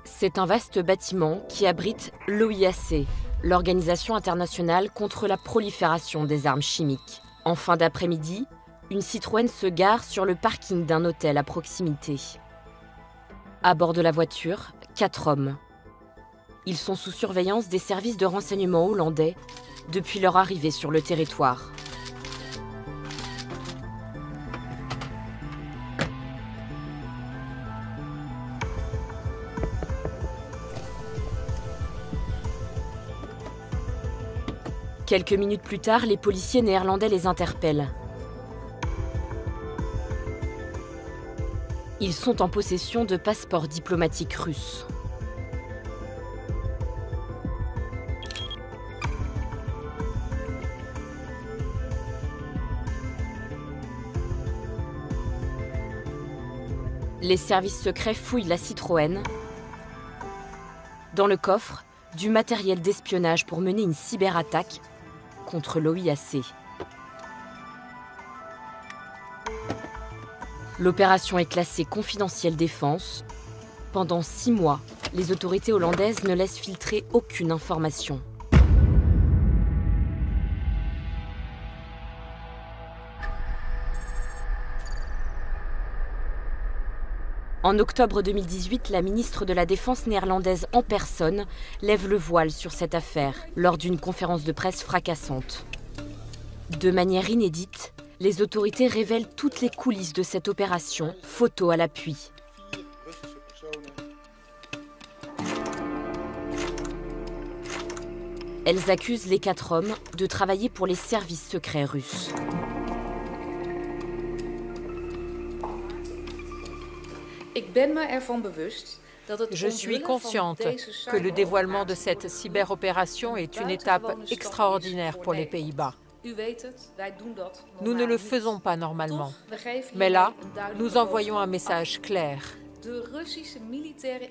C'est un vaste bâtiment qui abrite l'OIAC, l'Organisation internationale contre la prolifération des armes chimiques. En fin d'après-midi, une Citroën se gare sur le parking d'un hôtel à proximité. À bord de la voiture, 4 hommes. Ils sont sous surveillance des services de renseignement hollandais depuis leur arrivée sur le territoire. Quelques minutes plus tard, les policiers néerlandais les interpellent. Ils sont en possession de passeports diplomatiques russes. Les services secrets fouillent la Citroën. Dans le coffre, du matériel d'espionnage pour mener une cyberattaque contre l'OIAC. L'opération est classée confidentielle défense. Pendant 6 mois, les autorités hollandaises ne laissent filtrer aucune information. En octobre 2018, la ministre de la Défense néerlandaise en personne lève le voile sur cette affaire lors d'une conférence de presse fracassante. De manière inédite, les autorités révèlent toutes les coulisses de cette opération, photos à l'appui. Elles accusent les 4 hommes de travailler pour les services secrets russes. Je suis consciente que le dévoilement de cette cyberopération est une étape extraordinaire pour les Pays-Bas. Nous ne le faisons pas normalement. Mais là, nous envoyons un message clair.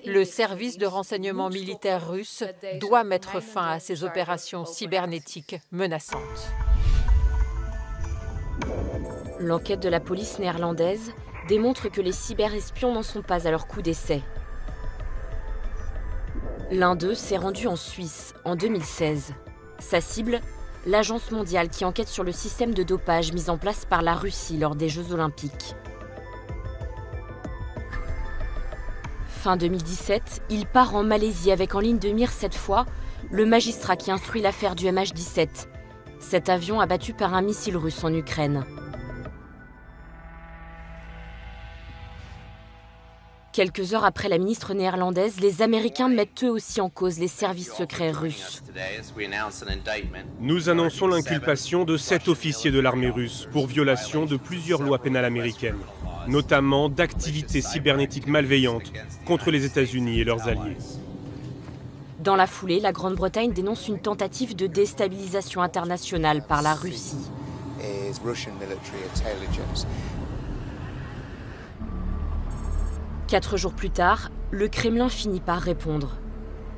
Le service de renseignement militaire russe doit mettre fin à ces opérations cybernétiques menaçantes. L'enquête de la police néerlandaise démontre que les cyberespions n'en sont pas à leur coup d'essai. L'un d'eux s'est rendu en Suisse en 2016. Sa cible, l'Agence mondiale qui enquête sur le système de dopage mis en place par la Russie lors des Jeux olympiques. Fin 2017, il part en Malaisie avec en ligne de mire cette fois le magistrat qui instruit l'affaire du MH17, cet avion abattu par un missile russe en Ukraine. Quelques heures après la ministre néerlandaise, les Américains mettent eux aussi en cause les services secrets russes. Nous annonçons l'inculpation de 7 officiers de l'armée russe pour violation de plusieurs lois pénales américaines, notamment d'activités cybernétiques malveillantes contre les États-Unis et leurs alliés. Dans la foulée, la Grande-Bretagne dénonce une tentative de déstabilisation internationale par la Russie. 4 jours plus tard, le Kremlin finit par répondre.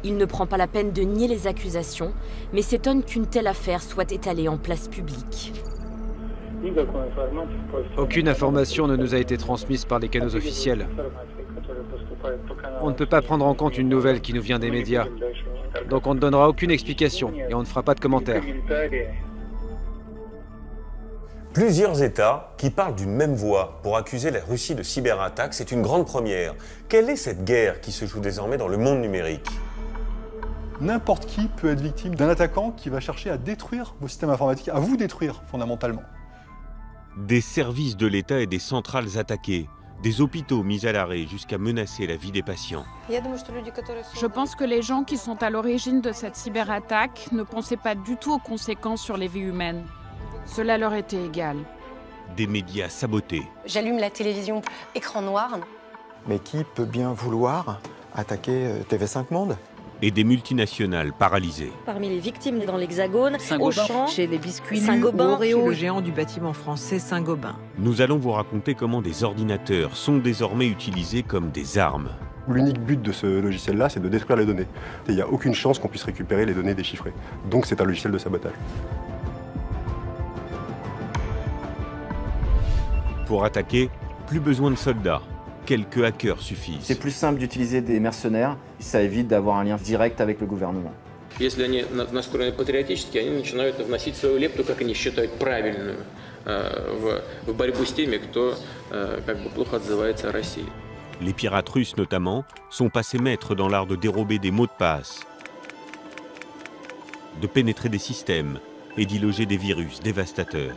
Il ne prend pas la peine de nier les accusations, mais s'étonne qu'une telle affaire soit étalée en place publique. Aucune information ne nous a été transmise par les canaux officiels. On ne peut pas prendre en compte une nouvelle qui nous vient des médias. Donc on ne donnera aucune explication et on ne fera pas de commentaires. Plusieurs États qui parlent d'une même voix pour accuser la Russie de cyberattaque, c'est une grande première. Quelle est cette guerre qui se joue désormais dans le monde numérique ? N'importe qui peut être victime d'un attaquant qui va chercher à détruire vos systèmes informatiques, à vous détruire fondamentalement. Des services de l'État et des centrales attaquées, des hôpitaux mis à l'arrêt jusqu'à menacer la vie des patients. Je pense que les gens qui sont à l'origine de cette cyberattaque ne pensaient pas du tout aux conséquences sur les vies humaines. Cela leur était égal. Des médias sabotés. J'allume la télévision, écran noir. Mais qui peut bien vouloir attaquer TV5 Monde ? Et des multinationales paralysées. Parmi les victimes dans l'Hexagone, Auchan, chez les biscuits Saint-Gobain, Oreo, le géant du bâtiment français Saint-Gobain. Nous allons vous raconter comment des ordinateurs sont désormais utilisés comme des armes. L'unique but de ce logiciel-là, c'est de détruire les données. Il n'y a aucune chance qu'on puisse récupérer les données déchiffrées. Donc c'est un logiciel de sabotage. Pour attaquer, plus besoin de soldats. quelques hackers suffisent. C'est plus simple d'utiliser des mercenaires, ça évite d'avoir un lien direct avec le gouvernement. Если они настроены патриотически, они начинают вносить свою лепту, как они считают правильную, в борьбу с теми, кто как бы плохо отзывается о России. Les pirates russes notamment sont passés maîtres dans l'art de dérober des mots de passe, de pénétrer des systèmes et d'y loger des virus dévastateurs.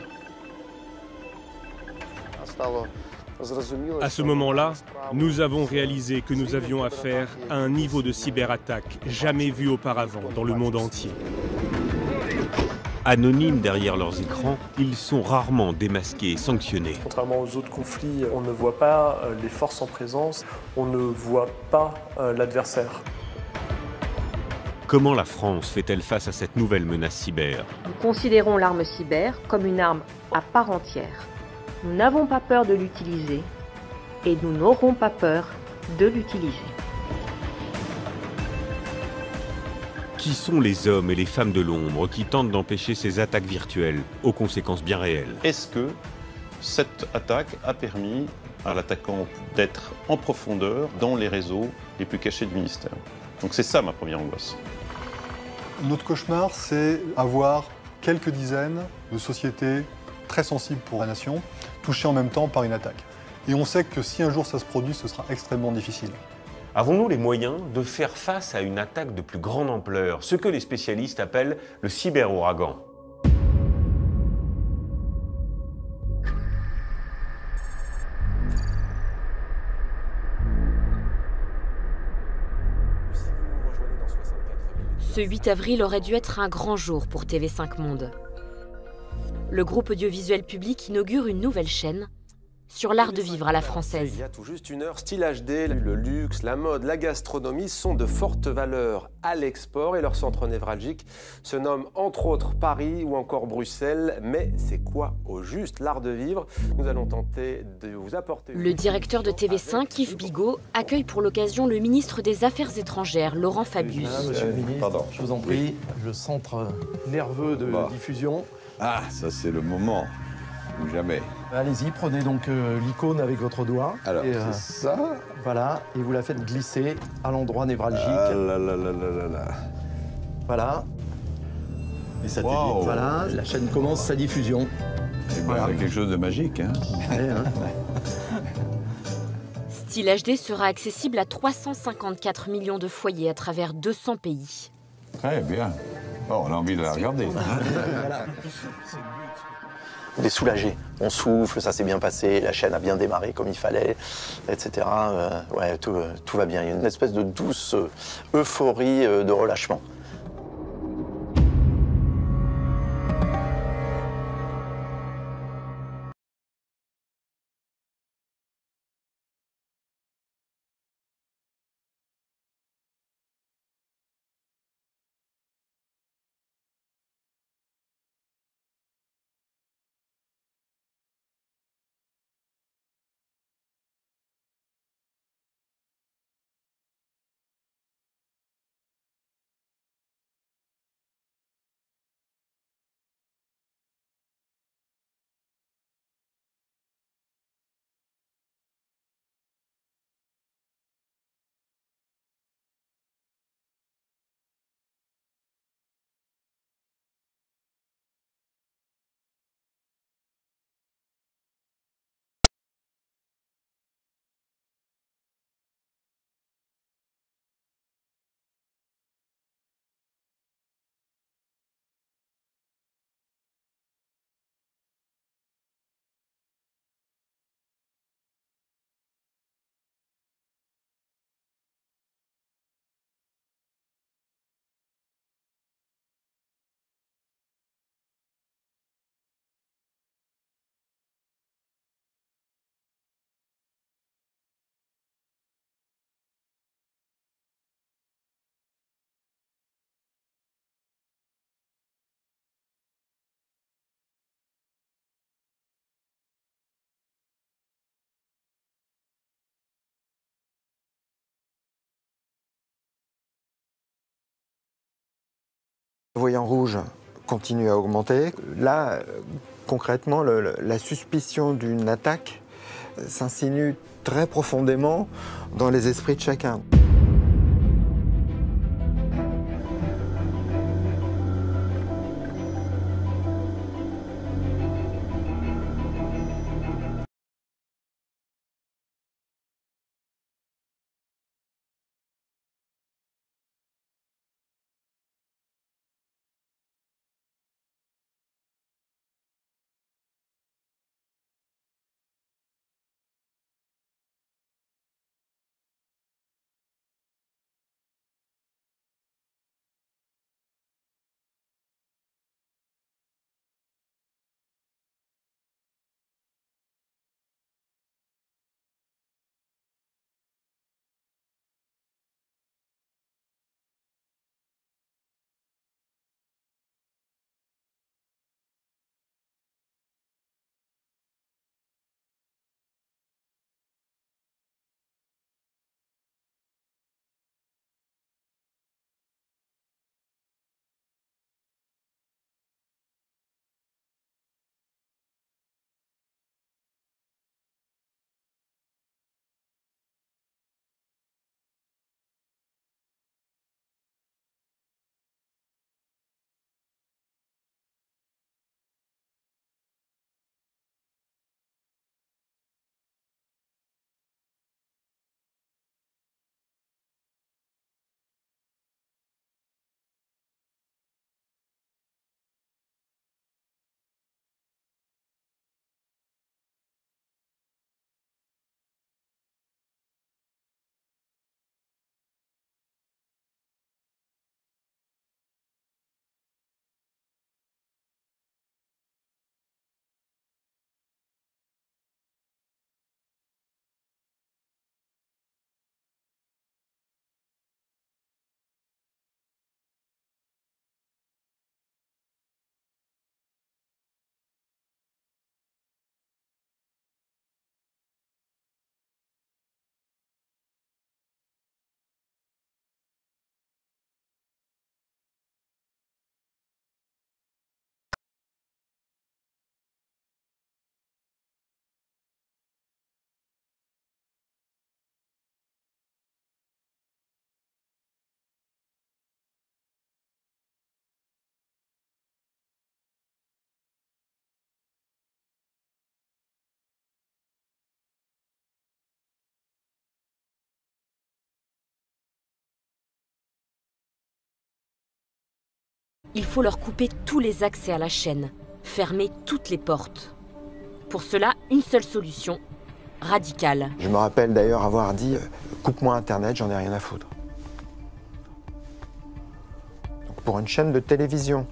À ce moment-là, nous avons réalisé que nous avions affaire à un niveau de cyberattaque jamais vu auparavant dans le monde entier. Anonymes derrière leurs écrans, ils sont rarement démasqués et sanctionnés. Contrairement aux autres conflits, on ne voit pas les forces en présence, on ne voit pas l'adversaire. Comment la France fait-elle face à cette nouvelle menace cyber? Nous considérons l'arme cyber comme une arme à part entière. Nous n'avons pas peur de l'utiliser et nous n'aurons pas peur de l'utiliser. Qui sont les hommes et les femmes de l'ombre qui tentent d'empêcher ces attaques virtuelles aux conséquences bien réelles? Est-ce que cette attaque a permis à l'attaquant d'être en profondeur dans les réseaux les plus cachés du ministère? Donc c'est ça ma première angoisse. Notre cauchemar, c'est avoir quelques dizaines de sociétés très sensibles pour la nation, touchées en même temps par une attaque. Et on sait que si un jour ça se produit, ce sera extrêmement difficile. Avons-nous les moyens de faire face à une attaque de plus grande ampleur, ce que les spécialistes appellent le cyber-ouragan? Ce 8 avril aurait dû être un grand jour pour TV5 Monde. Le groupe audiovisuel public inaugure une nouvelle chaîne sur l'art de vivre à la française. Il y a tout juste une heure, style HD, le luxe, la mode, la gastronomie sont de fortes valeurs à l'export et leur centre névralgique se nomme entre autres Paris ou encore Bruxelles. Mais c'est quoi au juste l'art de vivre? Nous allons tenter de vous apporter... Le directeur de TV5, Yves Bigot, accueille pour l'occasion le ministre des Affaires étrangères, Laurent Fabius. Monsieur le ministre, je vous en prie, le centre nerveux de diffusion. Ah, ça c'est le moment, ou jamais. Allez-y, prenez donc l'icône avec votre doigt. Alors, c'est ça. Voilà, et vous la faites glisser à l'endroit névralgique. Ah là là là là là là. Voilà. Les satellites. Wow. Voilà, la chaîne commence sa diffusion. C'est bien, quelque chose de magique, hein. Ouais, hein. Style HD sera accessible à 354 millions de foyers à travers 200 pays. Très bien. Oh, on a envie de la regarder. Voilà. On est soulagé, on souffle, ça s'est bien passé, la chaîne a bien démarré comme il fallait, etc. Ouais, tout va bien. Il y a une espèce de douce euphorie de relâchement. Le voyant rouge continue à augmenter. Là, concrètement, la suspicion d'une attaque s'insinue très profondément dans les esprits de chacun. Il faut leur couper tous les accès à la chaîne, fermer toutes les portes. Pour cela, une seule solution, radicale. Je me rappelle d'ailleurs avoir dit « coupe-moi Internet, j'en ai rien à foutre ». Pour une chaîne de télévision,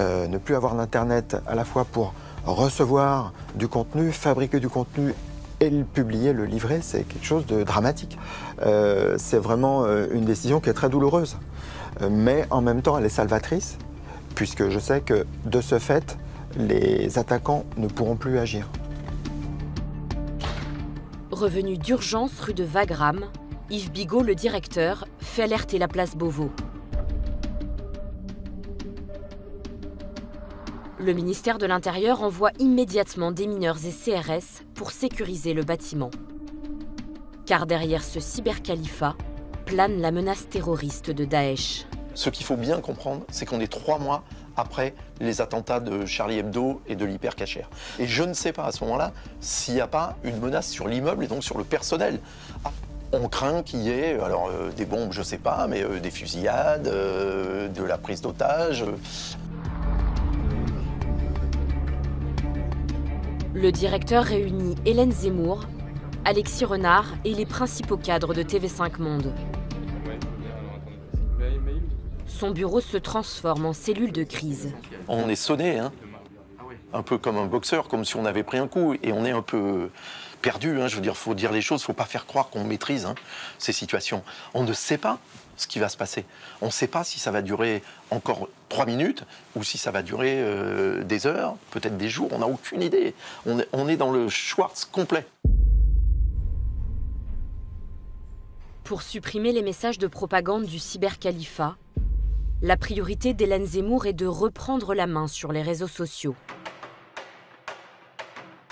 ne plus avoir d'Internet à la fois pour recevoir du contenu, fabriquer du contenu et le publier, le livrer, c'est quelque chose de dramatique. C'est vraiment une décision qui est très douloureuse. Mais en même temps, elle est salvatrice, puisque je sais que de ce fait, les attaquants ne pourront plus agir. Revenu d'urgence rue de Wagram, Yves Bigot, le directeur, fait alerter la place Beauvau. Le ministère de l'Intérieur envoie immédiatement des mineurs et CRS pour sécuriser le bâtiment. Car derrière ce cybercalifat plane la menace terroriste de Daesh. Ce qu'il faut bien comprendre, c'est qu'on est 3 mois après les attentats de Charlie Hebdo et de l'Hypercacher. Et je ne sais pas à ce moment-là s'il n'y a pas une menace sur l'immeuble et donc sur le personnel. On craint qu'il y ait alors, des bombes, je ne sais pas, mais des fusillades, de la prise d'otages. Le directeur réunit Hélène Zemmour, Alexis Renard et les principaux cadres de TV5 Monde. Son bureau se transforme en cellule de crise. On est sonné, hein, un peu comme un boxeur, comme si on avait pris un coup, et on est un peu perdu. Hein, je veux dire, faut dire les choses, faut pas faire croire qu'on maîtrise ces situations. On ne sait pas ce qui va se passer. On ne sait pas si ça va durer encore 3 minutes ou si ça va durer des heures, peut-être des jours. On n'a aucune idée. On est dans le Schwartz complet. Pour supprimer les messages de propagande du cybercalifat, la priorité d'Hélène Zemmour est de reprendre la main sur les réseaux sociaux.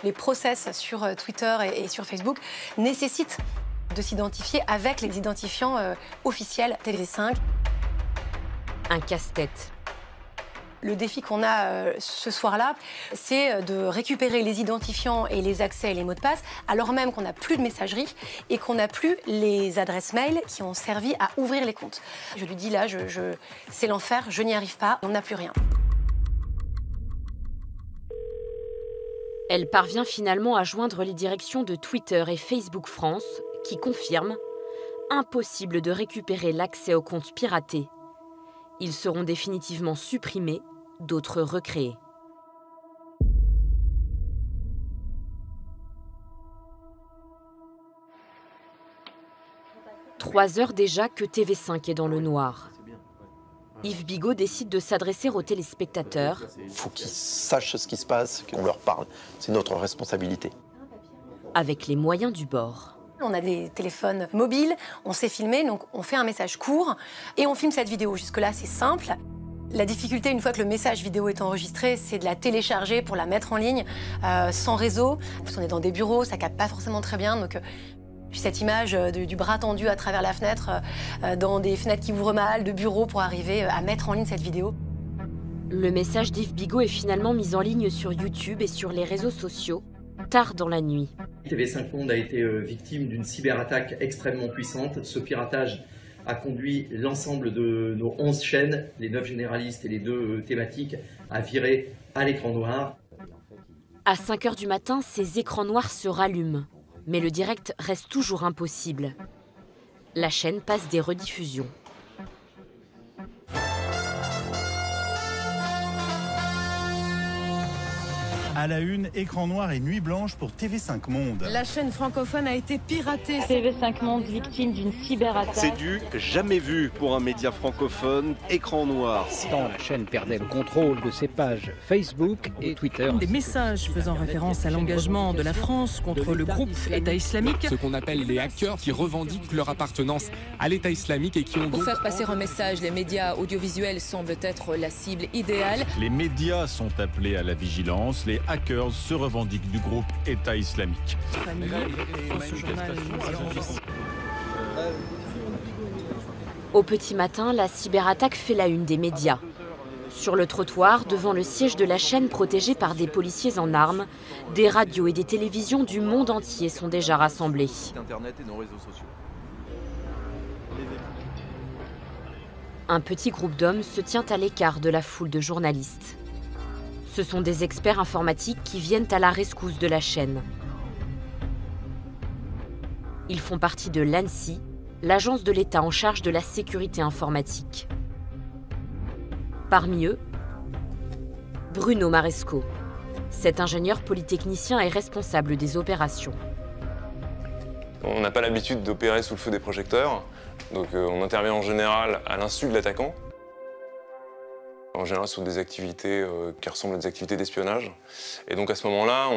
Les process sur Twitter et sur Facebook nécessitent de s'identifier avec les identifiants officiels TV5. Un casse-tête. Le défi qu'on a ce soir-là, c'est de récupérer les identifiants et les accès et les mots de passe, alors même qu'on n'a plus de messagerie et qu'on n'a plus les adresses mail qui ont servi à ouvrir les comptes. Je lui dis là, c'est l'enfer, je n'y arrive pas, on n'a plus rien. Elle parvient finalement à joindre les directions de Twitter et Facebook France, qui confirment « Impossible de récupérer l'accès aux comptes piratés. Ils seront définitivement supprimés, d'autres recréés. » 3 heures déjà que TV5 est dans le noir. Yves Bigot décide de s'adresser aux téléspectateurs. Il faut qu'ils sachent ce qui se passe, qu'on leur parle. C'est notre responsabilité. Avec les moyens du bord. On a des téléphones mobiles, on sait filmer, donc on fait un message court et on filme cette vidéo. Jusque-là, c'est simple. La difficulté, une fois que le message vidéo est enregistré, c'est de la télécharger pour la mettre en ligne sans réseau. Parce qu'on est dans des bureaux, ça capte pas forcément très bien. Donc, puis cette image du bras tendu à travers la fenêtre, dans des fenêtres qui ouvrent mal, de bureaux, pour arriver à mettre en ligne cette vidéo. Le message d'Yves Bigot est finalement mis en ligne sur YouTube et sur les réseaux sociaux, tard dans la nuit. TV5 Monde a été victime d'une cyberattaque extrêmement puissante. Ce piratage a conduit l'ensemble de nos 11 chaînes, les 9 généralistes et les 2 thématiques, à virer à l'écran noir. À 5 h du matin, ces écrans noirs se rallument. Mais le direct reste toujours impossible. La chaîne passe des rediffusions. À la une, écran noir et nuit blanche pour TV5 Monde. La chaîne francophone a été piratée. TV5 Monde victime d'une cyberattaque. C'est du jamais vu pour un média francophone, écran noir. Tant la chaîne perdait le contrôle de ses pages Facebook et Twitter. Des messages faisant référence à l'engagement de la France contre le groupe État islamique. Ce qu'on appelle les hackers qui revendiquent leur appartenance à l'État islamique et qui ont... Pour faire passer un message, les médias audiovisuels semblent être la cible idéale. Les médias sont appelés à la vigilance. Les hackers se revendiquent du groupe État islamique. Au petit matin, la cyberattaque fait la une des médias. Sur le trottoir, devant le siège de la chaîne protégée par des policiers en armes, des radios et des télévisions du monde entier sont déjà rassemblées. Un petit groupe d'hommes se tient à l'écart de la foule de journalistes. Ce sont des experts informatiques qui viennent à la rescousse de la chaîne. Ils font partie de l'ANSSI, l'agence de l'État en charge de la sécurité informatique. Parmi eux, Bruno Maresco. Cet ingénieur polytechnicien est responsable des opérations. On n'a pas l'habitude d'opérer sous le feu des projecteurs, donc on intervient en général à l'insu de l'attaquant. En général sur des activités qui ressemblent à des activités d'espionnage. Et donc à ce moment-là,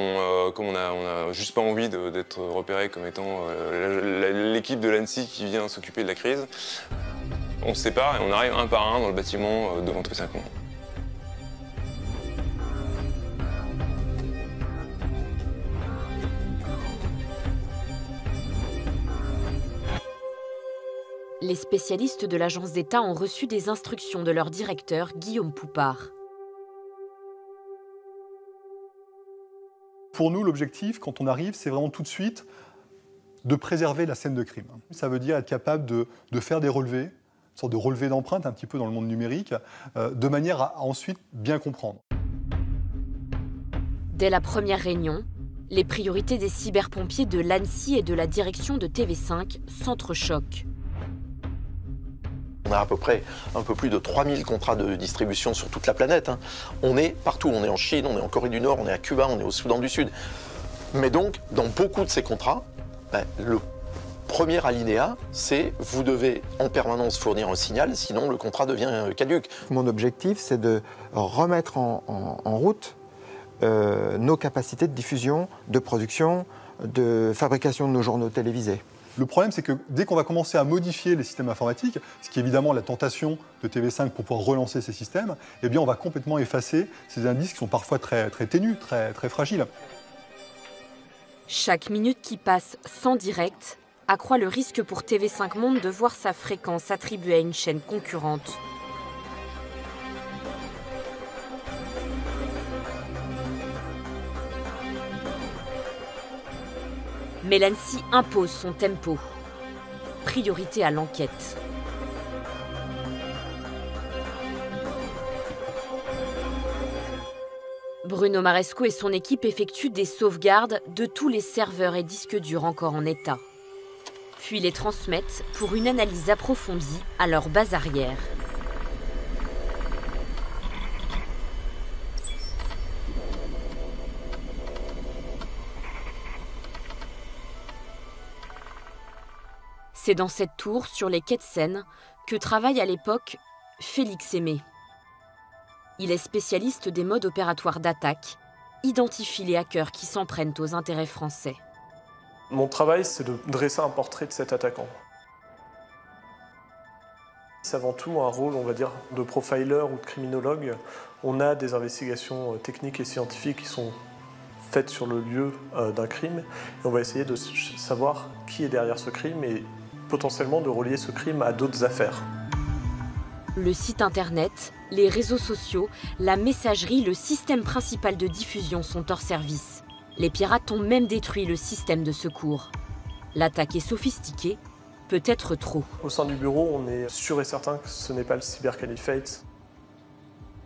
comme on a juste pas envie d'être repéré comme étant l'équipe de l'ANSSI qui vient s'occuper de la crise, on se sépare et on arrive un par un dans le bâtiment devant TV5 Monde. Les spécialistes de l'agence d'État ont reçu des instructions de leur directeur, Guillaume Poupard. Pour nous, l'objectif, quand on arrive, c'est vraiment tout de suite de préserver la scène de crime. Ça veut dire être capable de faire des relevés, une sorte de relevé d'empreintes un petit peu dans le monde numérique, de manière à ensuite bien comprendre. Dès la première réunion, les priorités des cyberpompiers de l'ANSSI et de la direction de TV5 s'entrechoquent. On a à peu près un peu plus de 3000 contrats de distribution sur toute la planète. On est partout, on est en Chine, on est en Corée du Nord, on est à Cuba, on est au Soudan du Sud. Mais donc, dans beaucoup de ces contrats, le premier alinéa, c'est vous devez en permanence fournir un signal, sinon le contrat devient caduc. Mon objectif, c'est de remettre en route nos capacités de diffusion, de production, de fabrication de nos journaux télévisés. Le problème, c'est que dès qu'on va commencer à modifier les systèmes informatiques, ce qui est évidemment la tentation de TV5 pour pouvoir relancer ces systèmes, eh bien on va complètement effacer ces indices qui sont parfois très ténus, très fragiles. Chaque minute qui passe sans direct accroît le risque pour TV5 Monde de voir sa fréquence attribuée à une chaîne concurrente. Mais l'ANSSI impose son tempo. Priorité à l'enquête. Bruno Maresco et son équipe effectuent des sauvegardes de tous les serveurs et disques durs encore en état. Puis les transmettent pour une analyse approfondie à leur base arrière. C'est dans cette tour, sur les quais de Seine, que travaille à l'époque Félix Aimé. Il est spécialiste des modes opératoires d'attaque, identifie les hackers qui s'en prennent aux intérêts français. Mon travail, c'est de dresser un portrait de cet attaquant. C'est avant tout un rôle, on va dire, de profiler ou de criminologue. On a des investigations techniques et scientifiques qui sont faites sur le lieu d'un crime. Et on va essayer de savoir qui est derrière ce crime et potentiellement de relier ce crime à d'autres affaires. Le site internet, les réseaux sociaux, la messagerie, le système principal de diffusion sont hors service. Les pirates ont même détruit le système de secours. L'attaque est sophistiquée, peut-être trop. Au sein du bureau, on est sûr et certain que ce n'est pas le cybercaliphate.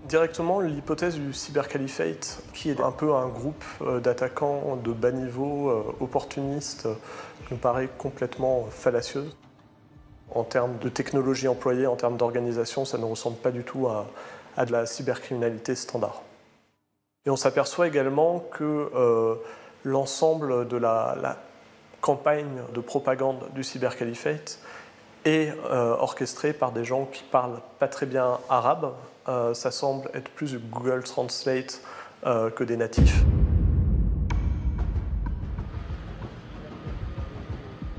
Directement, l'hypothèse du cybercaliphate, qui est un peu un groupe d'attaquants de bas niveau, opportunistes, me paraît complètement fallacieuse. En termes de technologie employée, en termes d'organisation, ça ne ressemble pas du tout à de la cybercriminalité standard. Et on s'aperçoit également que l'ensemble de la campagne de propagande du cybercaliphate est orchestré par des gens qui parlent pas très bien arabe. Ça semble être plus du Google Translate que des natifs.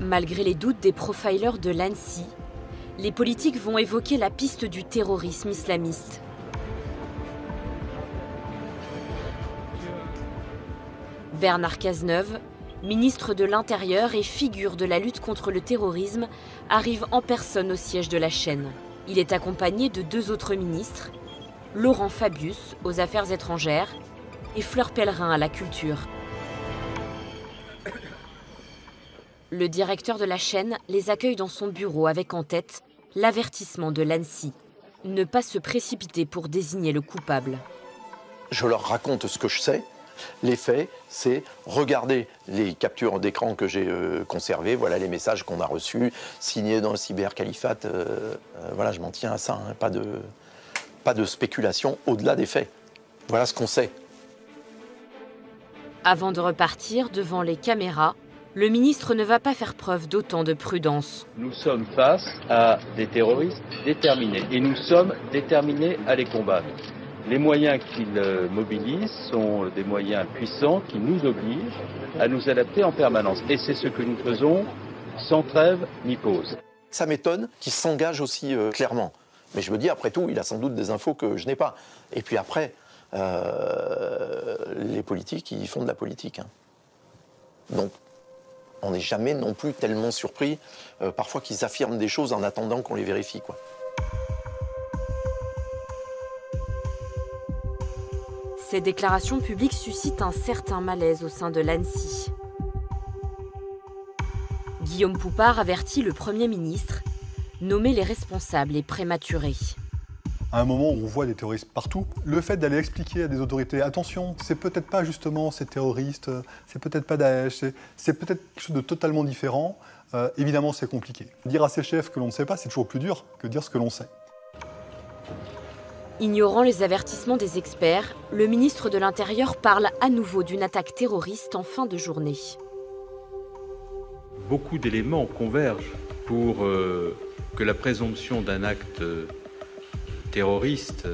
Malgré les doutes des profilers de l'ANSSI, les politiques vont évoquer la piste du terrorisme islamiste. Bernard Cazeneuve, ministre de l'Intérieur et figure de la lutte contre le terrorisme, arrive en personne au siège de la chaîne. Il est accompagné de 2 autres ministres, Laurent Fabius aux Affaires étrangères et Fleur Pellerin à la culture. Le directeur de la chaîne les accueille dans son bureau avec en tête l'avertissement de l'ANSSI. Ne pas se précipiter pour désigner le coupable. Je leur raconte ce que je sais. Les faits, c'est regarder les captures d'écran que j'ai conservées, voilà les messages qu'on a reçus, signés dans le cybercalifate. Voilà, je m'en tiens à ça, hein, pas de spéculation au-delà des faits. Voilà ce qu'on sait. Avant de repartir devant les caméras, le ministre ne va pas faire preuve d'autant de prudence. Nous sommes face à des terroristes déterminés et nous sommes déterminés à les combattre. Les moyens qu'ils mobilisent sont des moyens puissants qui nous obligent à nous adapter en permanence. Et c'est ce que nous faisons sans trêve ni pause. Ça m'étonne qu'il s'engage aussi clairement. Mais je me dis, après tout, il a sans doute des infos que je n'ai pas. Et puis après, les politiques, ils font de la politique. Hein. Donc, on n'est jamais non plus tellement surpris, parfois qu'ils affirment des choses en attendant qu'on les vérifie, quoi. Ces déclarations publiques suscitent un certain malaise au sein de l'ANSSI. Guillaume Poupard avertit le Premier ministre, nommer les responsables est prématuré. À un moment où on voit des terroristes partout, le fait d'aller expliquer à des autorités, attention, c'est peut-être pas justement ces terroristes, c'est peut-être pas Daesh, c'est peut-être quelque chose de totalement différent, évidemment c'est compliqué. Dire à ses chefs que l'on ne sait pas, c'est toujours plus dur que dire ce que l'on sait. Ignorant les avertissements des experts, le ministre de l'Intérieur parle à nouveau d'une attaque terroriste en fin de journée. Beaucoup d'éléments convergent pour que la présomption d'un acte terroriste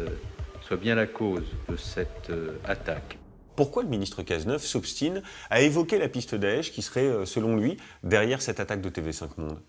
soit bien la cause de cette attaque. Pourquoi le ministre Cazeneuve s'obstine à évoquer la piste Daesh qui serait, selon lui, derrière cette attaque de TV5 Monde ?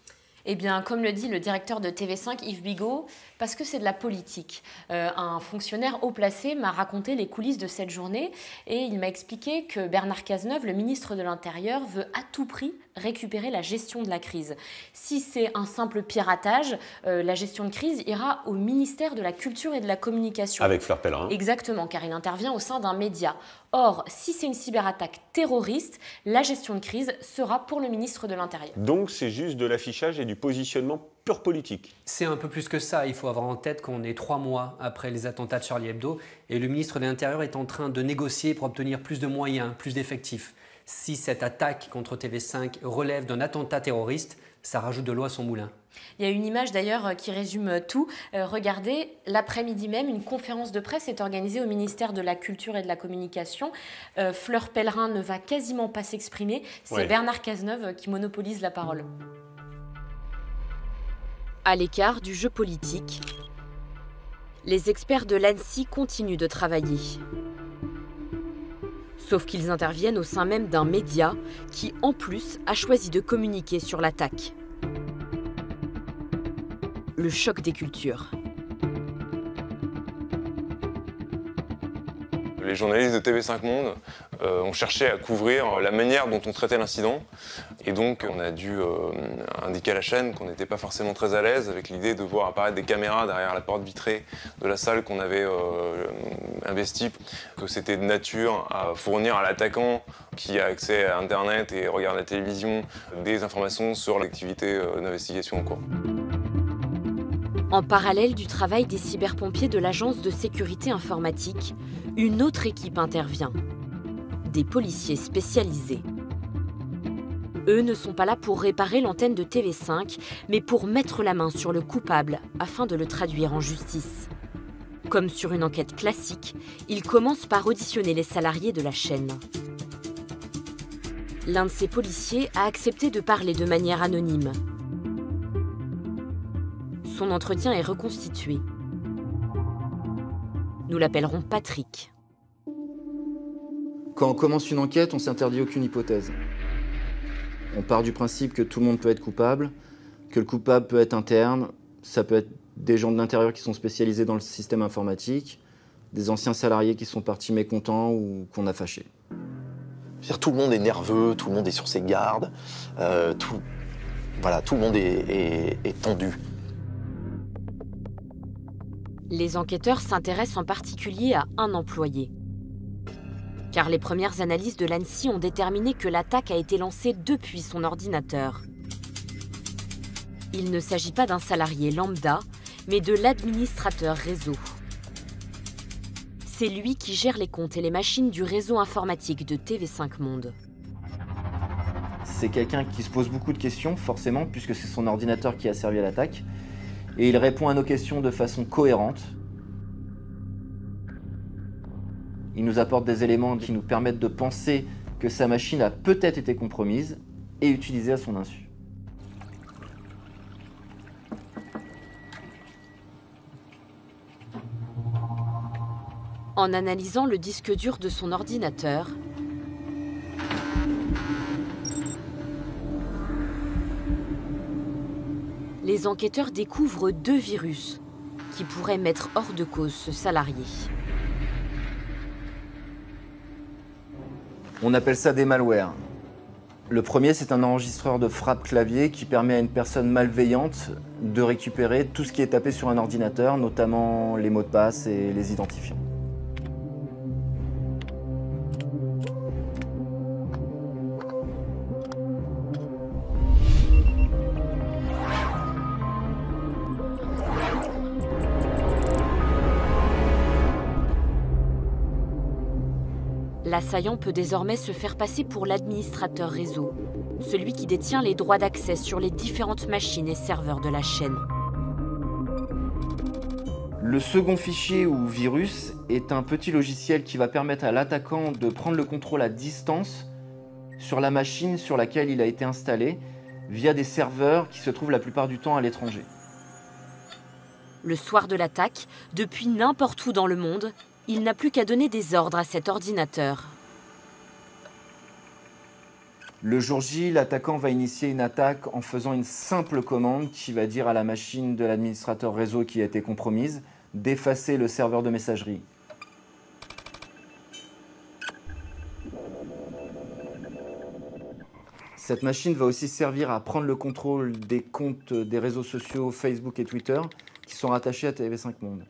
Eh bien, comme le dit le directeur de TV5, Yves Bigot, parce que c'est de la politique. Un fonctionnaire haut placé m'a raconté les coulisses de cette journée et il m'a expliqué que Bernard Cazeneuve, le ministre de l'Intérieur, veut à tout prix récupérer la gestion de la crise. Si c'est un simple piratage, la gestion de crise ira au ministère de la Culture et de la Communication. Avec Fleur Pellerin. Exactement, car il intervient au sein d'un média. Or, si c'est une cyberattaque terroriste, la gestion de crise sera pour le ministre de l'Intérieur. Donc c'est juste de l'affichage et du positionnement pur politique. C'est un peu plus que ça. Il faut avoir en tête qu'on est 3 mois après les attentats de Charlie Hebdo et le ministre de l'Intérieur est en train de négocier pour obtenir plus de moyens, plus d'effectifs. Si cette attaque contre TV5 relève d'un attentat terroriste, ça rajoute de l'eau à son moulin. Il y a une image d'ailleurs qui résume tout. Regardez, l'après-midi même, une conférence de presse est organisée au ministère de la Culture et de la Communication. Fleur Pellerin ne va quasiment pas s'exprimer. C'est Bernard Cazeneuve qui monopolise la parole. À l'écart du jeu politique, les experts de l'ANSSI continuent de travailler. Sauf qu'ils interviennent au sein même d'un média qui, en plus, a choisi de communiquer sur l'attaque. Le choc des cultures. Les journalistes de TV5 Monde ont cherché à couvrir la manière dont on traitait l'incident. Et donc on a dû indiquer à la chaîne qu'on n'était pas forcément très à l'aise avec l'idée de voir apparaître des caméras derrière la porte vitrée de la salle qu'on avait investie, que c'était de nature à fournir à l'attaquant qui a accès à Internet et regarde la télévision des informations sur l'activité d'investigation en cours. En parallèle du travail des cyberpompiers de l'Agence de sécurité informatique, une autre équipe intervient. Des policiers spécialisés. Eux ne sont pas là pour réparer l'antenne de TV5, mais pour mettre la main sur le coupable afin de le traduire en justice. Comme sur une enquête classique, ils commencent par auditionner les salariés de la chaîne. L'un de ces policiers a accepté de parler de manière anonyme. Son entretien est reconstitué. Nous l'appellerons Patrick. Quand on commence une enquête, on ne s'interdit aucune hypothèse. On part du principe que tout le monde peut être coupable, que le coupable peut être interne, ça peut être des gens de l'intérieur qui sont spécialisés dans le système informatique, des anciens salariés qui sont partis mécontents ou qu'on a fâchés. Tout le monde est nerveux, tout le monde est sur ses gardes, tout le monde est tendu. Les enquêteurs s'intéressent en particulier à un employé. Car les premières analyses de l'ANSSI ont déterminé que l'attaque a été lancée depuis son ordinateur. Il ne s'agit pas d'un salarié lambda, mais de l'administrateur réseau. C'est lui qui gère les comptes et les machines du réseau informatique de TV5 Monde. C'est quelqu'un qui se pose beaucoup de questions, forcément, puisque c'est son ordinateur qui a servi à l'attaque. Et il répond à nos questions de façon cohérente. Il nous apporte des éléments qui nous permettent de penser que sa machine a peut-être été compromise et utilisée à son insu. En analysant le disque dur de son ordinateur, les enquêteurs découvrent 2 virus qui pourraient mettre hors de cause ce salarié. On appelle ça des malwares. Le premier, c'est un enregistreur de frappe clavier qui permet à une personne malveillante de récupérer tout ce qui est tapé sur un ordinateur, notamment les mots de passe et les identifiants. L'assaillant peut désormais se faire passer pour l'administrateur réseau, celui qui détient les droits d'accès sur les différentes machines et serveurs de la chaîne. Le second fichier ou virus est un petit logiciel qui va permettre à l'attaquant de prendre le contrôle à distance sur la machine sur laquelle il a été installé via des serveurs qui se trouvent la plupart du temps à l'étranger. Le soir de l'attaque, depuis n'importe où dans le monde, il n'a plus qu'à donner des ordres à cet ordinateur. Le jour J, l'attaquant va initier une attaque en faisant une simple commande qui va dire à la machine de l'administrateur réseau qui a été compromise d'effacer le serveur de messagerie. Cette machine va aussi servir à prendre le contrôle des comptes des réseaux sociaux Facebook et Twitter qui sont rattachés à TV5 Monde.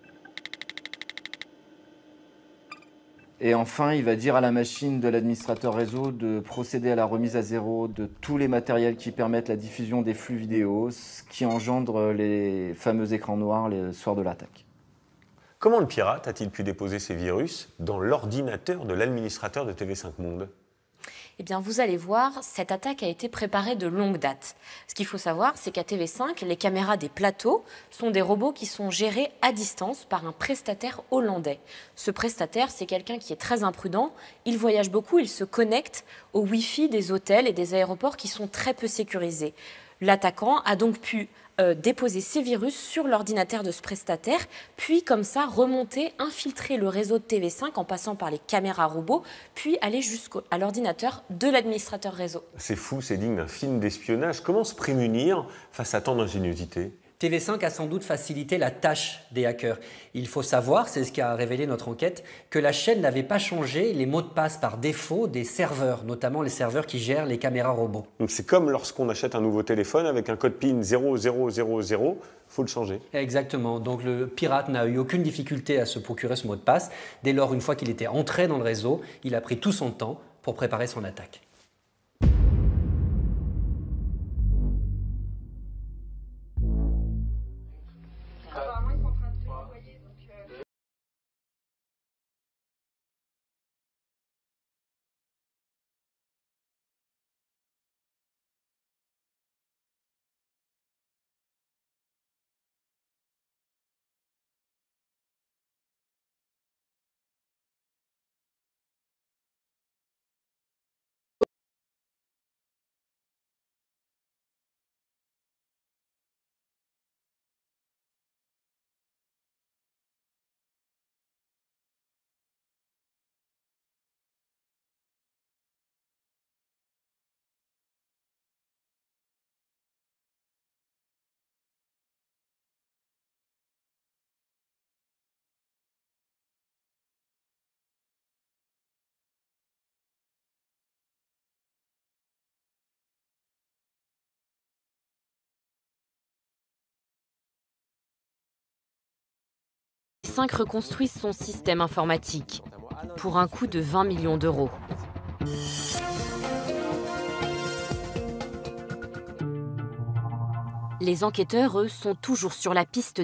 Et enfin, il va dire à la machine de l'administrateur réseau de procéder à la remise à zéro de tous les matériels qui permettent la diffusion des flux vidéo, ce qui engendre les fameux écrans noirs le soir de l'attaque. Comment le pirate a-t-il pu déposer ces virus dans l'ordinateur de l'administrateur de TV5 Monde ? Eh bien, vous allez voir, cette attaque a été préparée de longue date. Ce qu'il faut savoir, c'est qu'à TV5, les caméras des plateaux sont des robots qui sont gérés à distance par un prestataire hollandais. Ce prestataire, c'est quelqu'un qui est très imprudent. Il voyage beaucoup, il se connecte au Wi-Fi des hôtels et des aéroports qui sont très peu sécurisés. L'attaquant a donc pu déposer ces virus sur l'ordinateur de ce prestataire, puis comme ça remonter, infiltrer le réseau de TV5 en passant par les caméras robots, puis aller jusqu'à l'ordinateur de l'administrateur réseau. C'est fou, c'est digne d'un film d'espionnage. Comment se prémunir face à tant d'ingéniosité ? TV5 a sans doute facilité la tâche des hackers. Il faut savoir, c'est ce qu'a révélé notre enquête, que la chaîne n'avait pas changé les mots de passe par défaut des serveurs, notamment les serveurs qui gèrent les caméras robots. Donc c'est comme lorsqu'on achète un nouveau téléphone avec un code PIN 0000, il faut le changer. Exactement, donc le pirate n'a eu aucune difficulté à se procurer ce mot de passe. Dès lors, une fois qu'il était entré dans le réseau, il a pris tout son temps pour préparer son attaque. TV5 reconstruisent son système informatique pour un coût de 20 millions d'euros. Les enquêteurs, eux, sont toujours sur la piste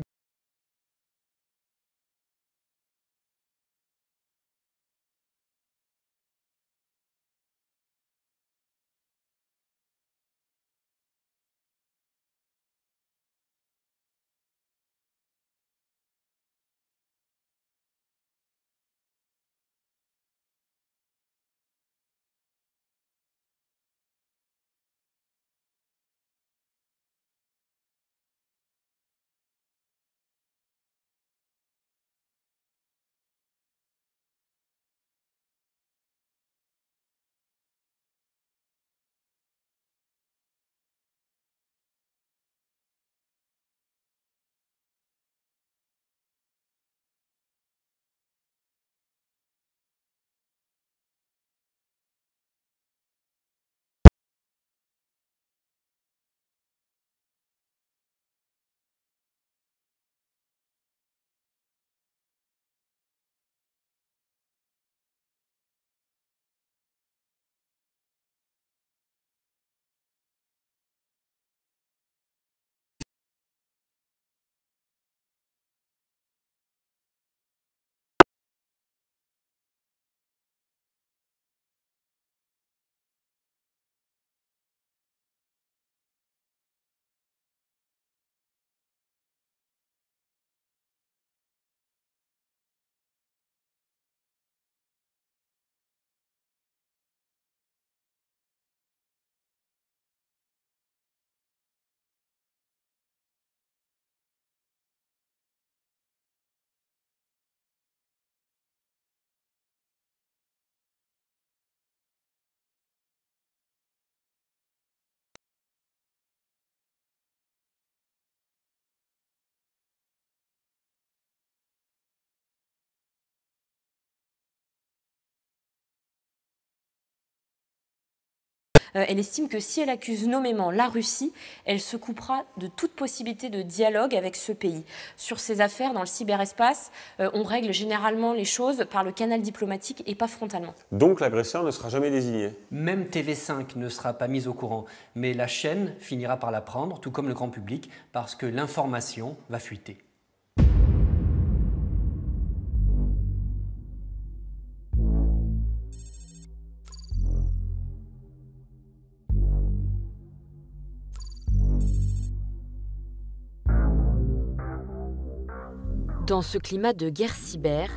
Elle estime que si elle accuse nommément la Russie, elle se coupera de toute possibilité de dialogue avec ce pays. Sur ces affaires, dans le cyberespace, on règle généralement les choses par le canal diplomatique et pas frontalement. Donc l'agresseur ne sera jamais désigné. Même TV5 ne sera pas mise au courant, mais la chaîne finira par l'apprendre, tout comme le grand public, parce que l'information va fuiter. Dans ce climat de guerre cyber,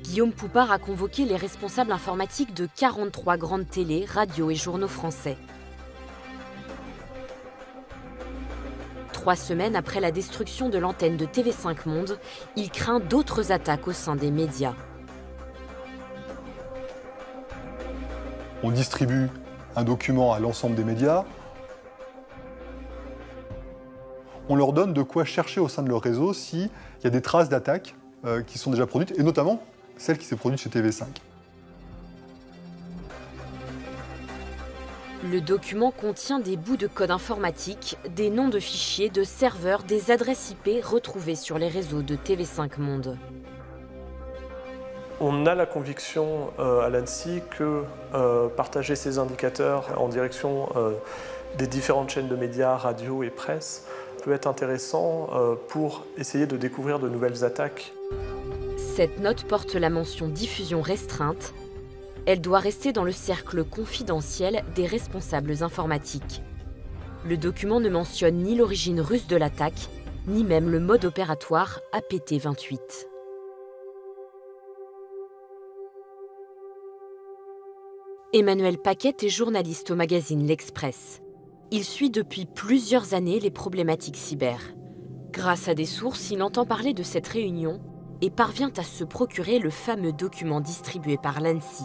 Guillaume Poupard a convoqué les responsables informatiques de 43 grandes télés, radios et journaux français. 3 semaines après la destruction de l'antenne de TV5 Monde, il craint d'autres attaques au sein des médias. On distribue un document à l'ensemble des médias. On leur donne de quoi chercher au sein de leur réseau s'il y a des traces d'attaques qui sont déjà produites, et notamment celle qui s'est produite chez TV5. Le document contient des bouts de code informatique, des noms de fichiers, de serveurs, des adresses IP retrouvées sur les réseaux de TV5 Monde. On a la conviction à l'ANSSI que partager ces indicateurs en direction des différentes chaînes de médias, radio et presse peut être intéressant pour essayer de découvrir de nouvelles attaques. Cette note porte la mention diffusion restreinte. Elle doit rester dans le cercle confidentiel des responsables informatiques. Le document ne mentionne ni l'origine russe de l'attaque, ni même le mode opératoire APT28. Emmanuel Paquette est journaliste au magazine L'Express. Il suit depuis plusieurs années les problématiques cyber. Grâce à des sources, il entend parler de cette réunion et parvient à se procurer le fameux document distribué par l'ANSSI.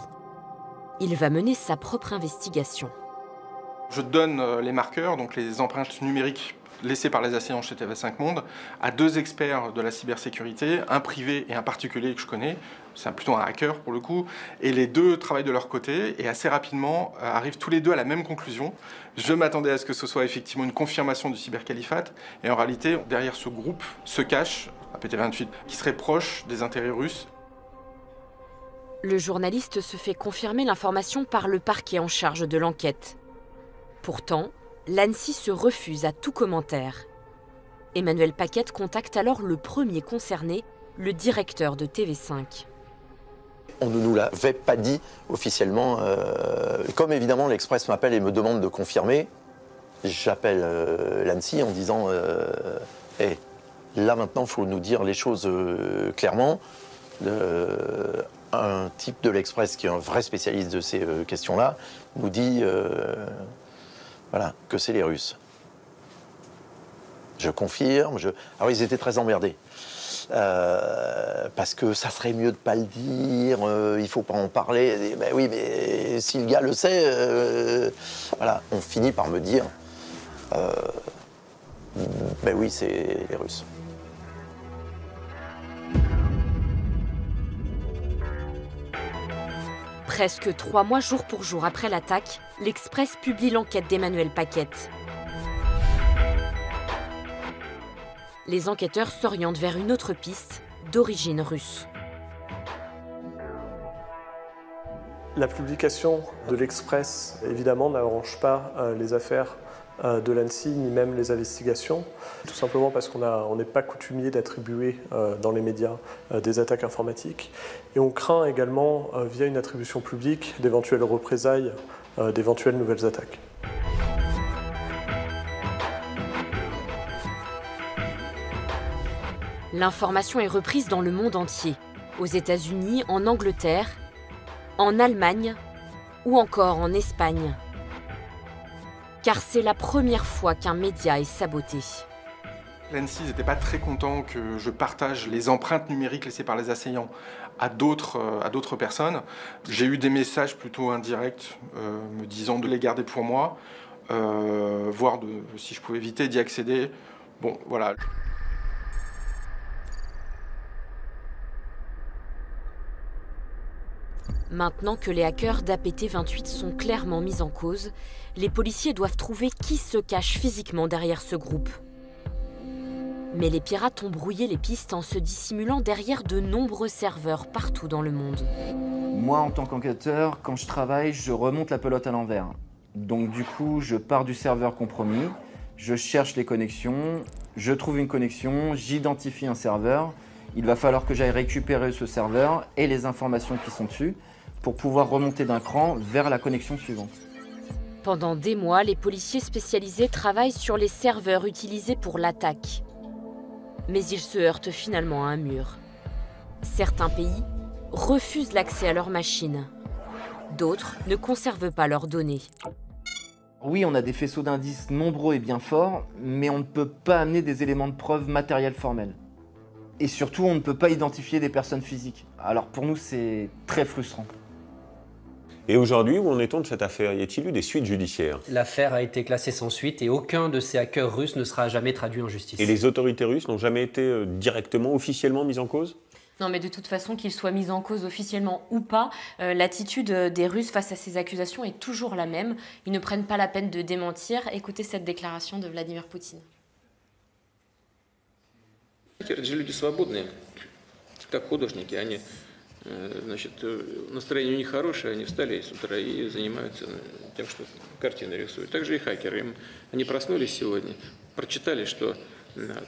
Il va mener sa propre investigation. Je donne les marqueurs, donc les empreintes numériques laissées par les assaillants chez TV5 Monde, à 2 experts de la cybersécurité, un privé et un particulier que je connais. C'est plutôt un hacker pour le coup. Et les 2 travaillent de leur côté et assez rapidement arrivent tous les 2 à la même conclusion. Je m'attendais à ce que ce soit effectivement une confirmation du cybercalifate. Et en réalité, derrière ce groupe se cache APT28, qui serait proche des intérêts russes. Le journaliste se fait confirmer l'information par le parquet en charge de l'enquête. Pourtant, l'ANSSI se refuse à tout commentaire. Emmanuel Paquette contacte alors le premier concerné, le directeur de TV5. On ne nous l'avait pas dit officiellement. Comme évidemment l'Express m'appelle et me demande de confirmer, j'appelle l'ANSSI en disant hey, là maintenant il faut nous dire les choses clairement. Un type de l'Express qui est un vrai spécialiste de ces questions-là nous dit voilà, que c'est les Russes. Je confirme. Alors ils étaient très emmerdés. Parce que ça serait mieux de ne pas le dire, il ne faut pas en parler. Ben oui, mais si le gars le sait, voilà, on finit par me dire, ben oui, c'est les Russes. Presque 3 mois jour pour jour après l'attaque, l'Express publie l'enquête d'Emmanuel Paquette. Les enquêteurs s'orientent vers une autre piste, d'origine russe. La publication de l'Express, évidemment, n'arrange pas les affaires de l'ANSSI, ni même les investigations, tout simplement parce qu'on n'est pas coutumier d'attribuer dans les médias des attaques informatiques. Et on craint également, via une attribution publique, d'éventuelles représailles, d'éventuelles nouvelles attaques. L'information est reprise dans le monde entier, aux États-Unis, en Angleterre, en Allemagne ou encore en Espagne. Car c'est la première fois qu'un média est saboté. L'ANSSI n'était pas très content que je partage les empreintes numériques laissées par les assaillants à d'autres personnes. J'ai eu des messages plutôt indirects me disant de les garder pour moi, voire si je pouvais éviter d'y accéder. Bon, voilà. Maintenant que les hackers d'APT28 sont clairement mis en cause, les policiers doivent trouver qui se cache physiquement derrière ce groupe. Mais les pirates ont brouillé les pistes en se dissimulant derrière de nombreux serveurs partout dans le monde. Moi, en tant qu'enquêteur, quand je travaille, je remonte la pelote à l'envers. Donc du coup, je pars du serveur compromis, je cherche les connexions, je trouve une connexion, j'identifie un serveur. Il va falloir que j'aille récupérer ce serveur et les informations qui sont dessus pour pouvoir remonter d'un cran vers la connexion suivante. Pendant des mois, les policiers spécialisés travaillent sur les serveurs utilisés pour l'attaque. Mais ils se heurtent finalement à un mur. Certains pays refusent l'accès à leurs machines. D'autres ne conservent pas leurs données. Oui, on a des faisceaux d'indices nombreux et bien forts, mais on ne peut pas amener des éléments de preuve matériels formels. Et surtout, on ne peut pas identifier des personnes physiques. Alors pour nous, c'est très frustrant. Et aujourd'hui, où en est-on de cette affaire? Y a-t-il eu des suites judiciaires? L'affaire a été classée sans suite et aucun de ces hackers russes ne sera jamais traduit en justice. Et les autorités russes n'ont jamais été directement, officiellement mises en cause? Non, mais de toute façon, qu'ils soient mis en cause officiellement ou pas, l'attitude des Russes face à ces accusations est toujours la même. Ils ne prennent pas la peine de démentir. Écoutez cette déclaration de Vladimir Poutine. Это же люди свободные, как художники. Они, значит, настроение у них хорошее, они встали с утра и занимаются тем, что картины рисуют. Также и хакеры. Они проснулись сегодня, прочитали, что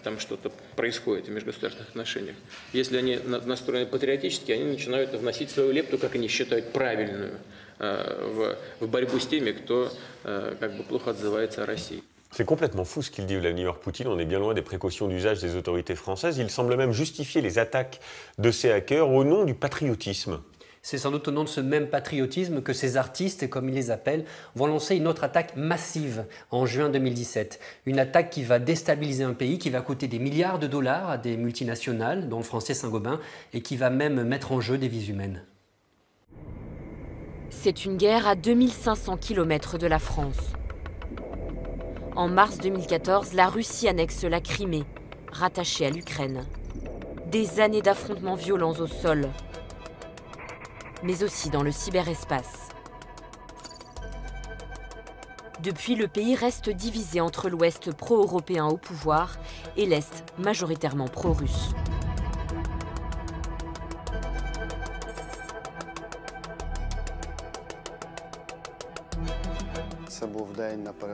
там что-то происходит в межгосударственных отношениях. Если они настроены патриотически, они начинают вносить свою лепту, как они считают, правильную, в борьбу с теми, кто как бы плохо отзывается о России. C'est complètement fou ce qu'il dit Vladimir Poutine, on est bien loin des précautions d'usage des autorités françaises. Il semble même justifier les attaques de ces hackers au nom du patriotisme. C'est sans doute au nom de ce même patriotisme que ces artistes, comme ils les appellent, vont lancer une autre attaque massive en juin 2017. Une attaque qui va déstabiliser un pays, qui va coûter des milliards de dollars à des multinationales, dont le français Saint-Gobain, et qui va même mettre en jeu des vies humaines. C'est une guerre à 2500 km de la France. En mars 2014, la Russie annexe la Crimée, rattachée à l'Ukraine. Des années d'affrontements violents au sol, mais aussi dans le cyberespace. Depuis, le pays reste divisé entre l'Ouest pro-européen au pouvoir et l'Est majoritairement pro-russe.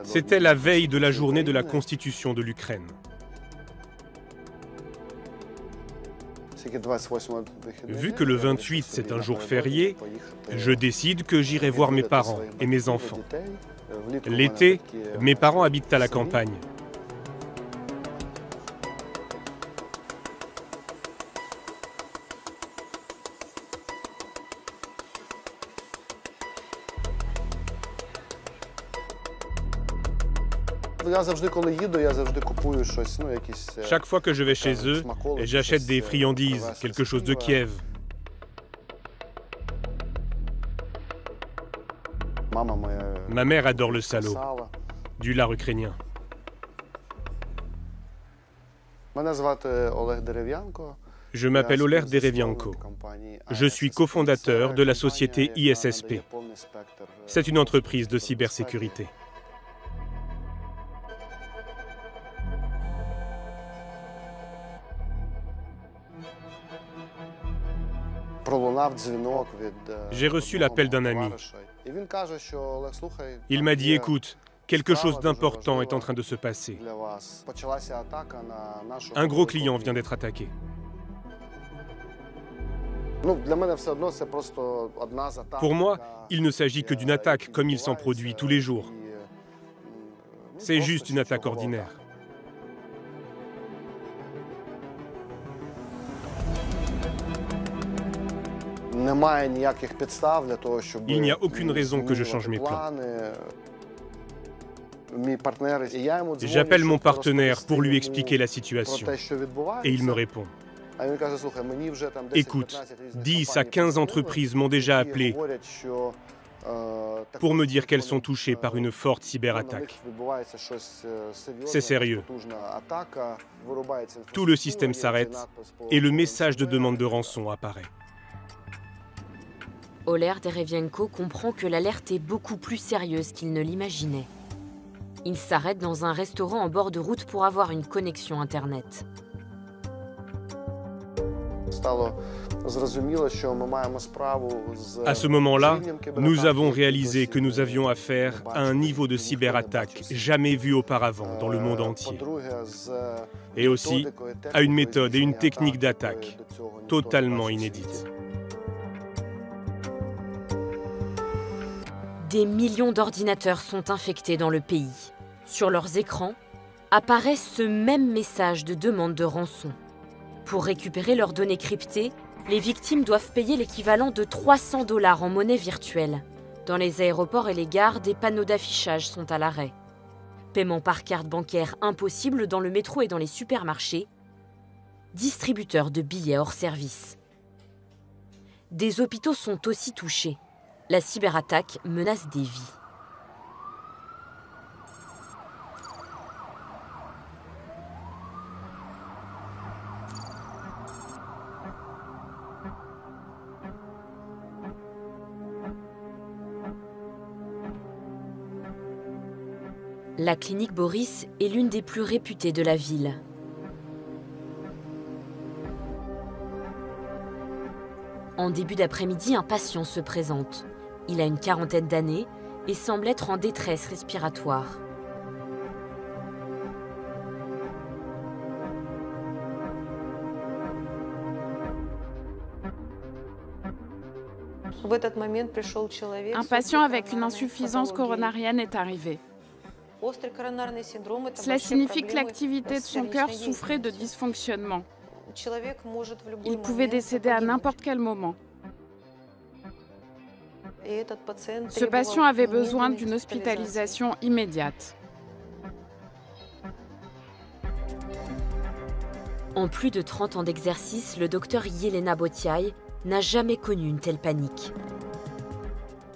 C'était la veille de la journée de la Constitution de l'Ukraine. Vu que le 28 c'est un jour férié, je décide que j'irai voir mes parents et mes enfants. L'été, mes parents habitent à la campagne. Chaque fois que je vais chez eux, j'achète des friandises, quelque chose de Kiev. Ma mère adore le salo, du lard ukrainien. Je m'appelle Oleg Derevianko. Je suis cofondateur de la société ISSP. C'est une entreprise de cybersécurité. J'ai reçu l'appel d'un ami. Il m'a dit, écoute, quelque chose d'important est en train de se passer. Un gros client vient d'être attaqué. Pour moi, il ne s'agit que d'une attaque comme il s'en produit tous les jours. C'est juste une attaque ordinaire. Il n'y a aucune raison que je change mes plans. J'appelle mon partenaire pour lui expliquer la situation. Et il me répond. Écoute, 10 à 15 entreprises m'ont déjà appelé pour me dire qu'elles sont touchées par une forte cyberattaque. C'est sérieux. Tout le système s'arrête et le message de demande de rançon apparaît. Oler Derevienko comprend que l'alerte est beaucoup plus sérieuse qu'il ne l'imaginait. Il s'arrête dans un restaurant en bord de route pour avoir une connexion Internet. À ce moment-là, nous avons réalisé que nous avions affaire à un niveau de cyberattaque jamais vu auparavant dans le monde entier. Et aussi à une méthode et une technique d'attaque totalement inédite. Des millions d'ordinateurs sont infectés dans le pays. Sur leurs écrans apparaît ce même message de demande de rançon. Pour récupérer leurs données cryptées, les victimes doivent payer l'équivalent de 300 $ en monnaie virtuelle. Dans les aéroports et les gares, des panneaux d'affichage sont à l'arrêt. Paiement par carte bancaire impossible dans le métro et dans les supermarchés. Distributeurs de billets hors service. Des hôpitaux sont aussi touchés. La cyberattaque menace des vies. La clinique Boris est l'une des plus réputées de la ville. En début d'après-midi, un patient se présente. Il a une quarantaine d'années et semble être en détresse respiratoire. Un patient avec une insuffisance coronarienne est arrivé. Cela signifie que l'activité de son cœur souffrait de dysfonctionnement. Il pouvait décéder à n'importe quel moment. Ce patient avait besoin d'une hospitalisation immédiate. En plus de 30 ans d'exercice, le docteur Yelena Botiaï n'a jamais connu une telle panique.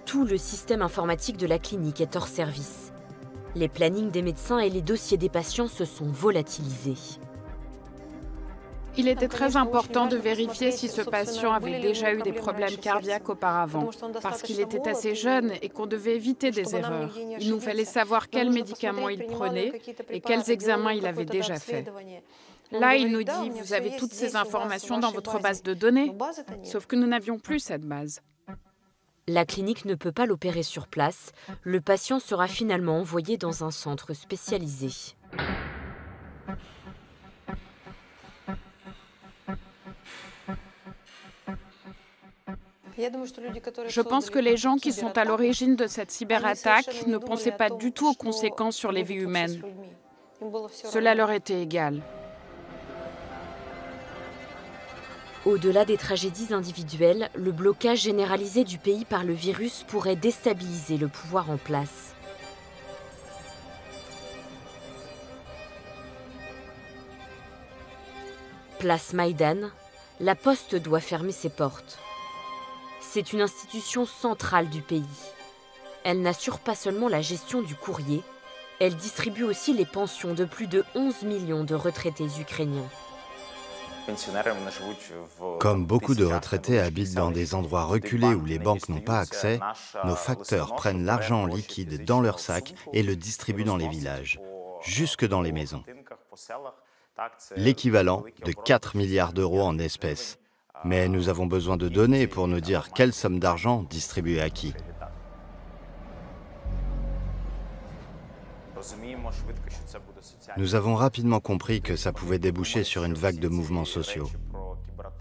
Tout le système informatique de la clinique est hors service. Les plannings des médecins et les dossiers des patients se sont volatilisés. Il était très important de vérifier si ce patient avait déjà eu des problèmes cardiaques auparavant, parce qu'il était assez jeune et qu'on devait éviter des erreurs. Il nous fallait savoir quels médicaments il prenait et quels examens il avait déjà faits. Là, il nous dit « Vous avez toutes ces informations dans votre base de données », sauf que nous n'avions plus cette base. La clinique ne peut pas l'opérer sur place. Le patient sera finalement envoyé dans un centre spécialisé. Je pense que les gens qui sont à l'origine de cette cyberattaque ne pensaient pas du tout aux conséquences sur les vies humaines. Cela leur était égal. Au-delà des tragédies individuelles, le blocage généralisé du pays par le virus pourrait déstabiliser le pouvoir en place. Place Maïdan, la Poste doit fermer ses portes. C'est une institution centrale du pays. Elle n'assure pas seulement la gestion du courrier, elle distribue aussi les pensions de plus de 11 millions de retraités ukrainiens. Comme beaucoup de retraités habitent dans des endroits reculés où les banques n'ont pas accès, nos facteurs prennent l'argent en liquide dans leur sac et le distribuent dans les villages, jusque dans les maisons. L'équivalent de 4 milliards d'euros en espèces. Mais nous avons besoin de données pour nous dire quelle somme d'argent distribuer à qui. Nous avons rapidement compris que ça pouvait déboucher sur une vague de mouvements sociaux.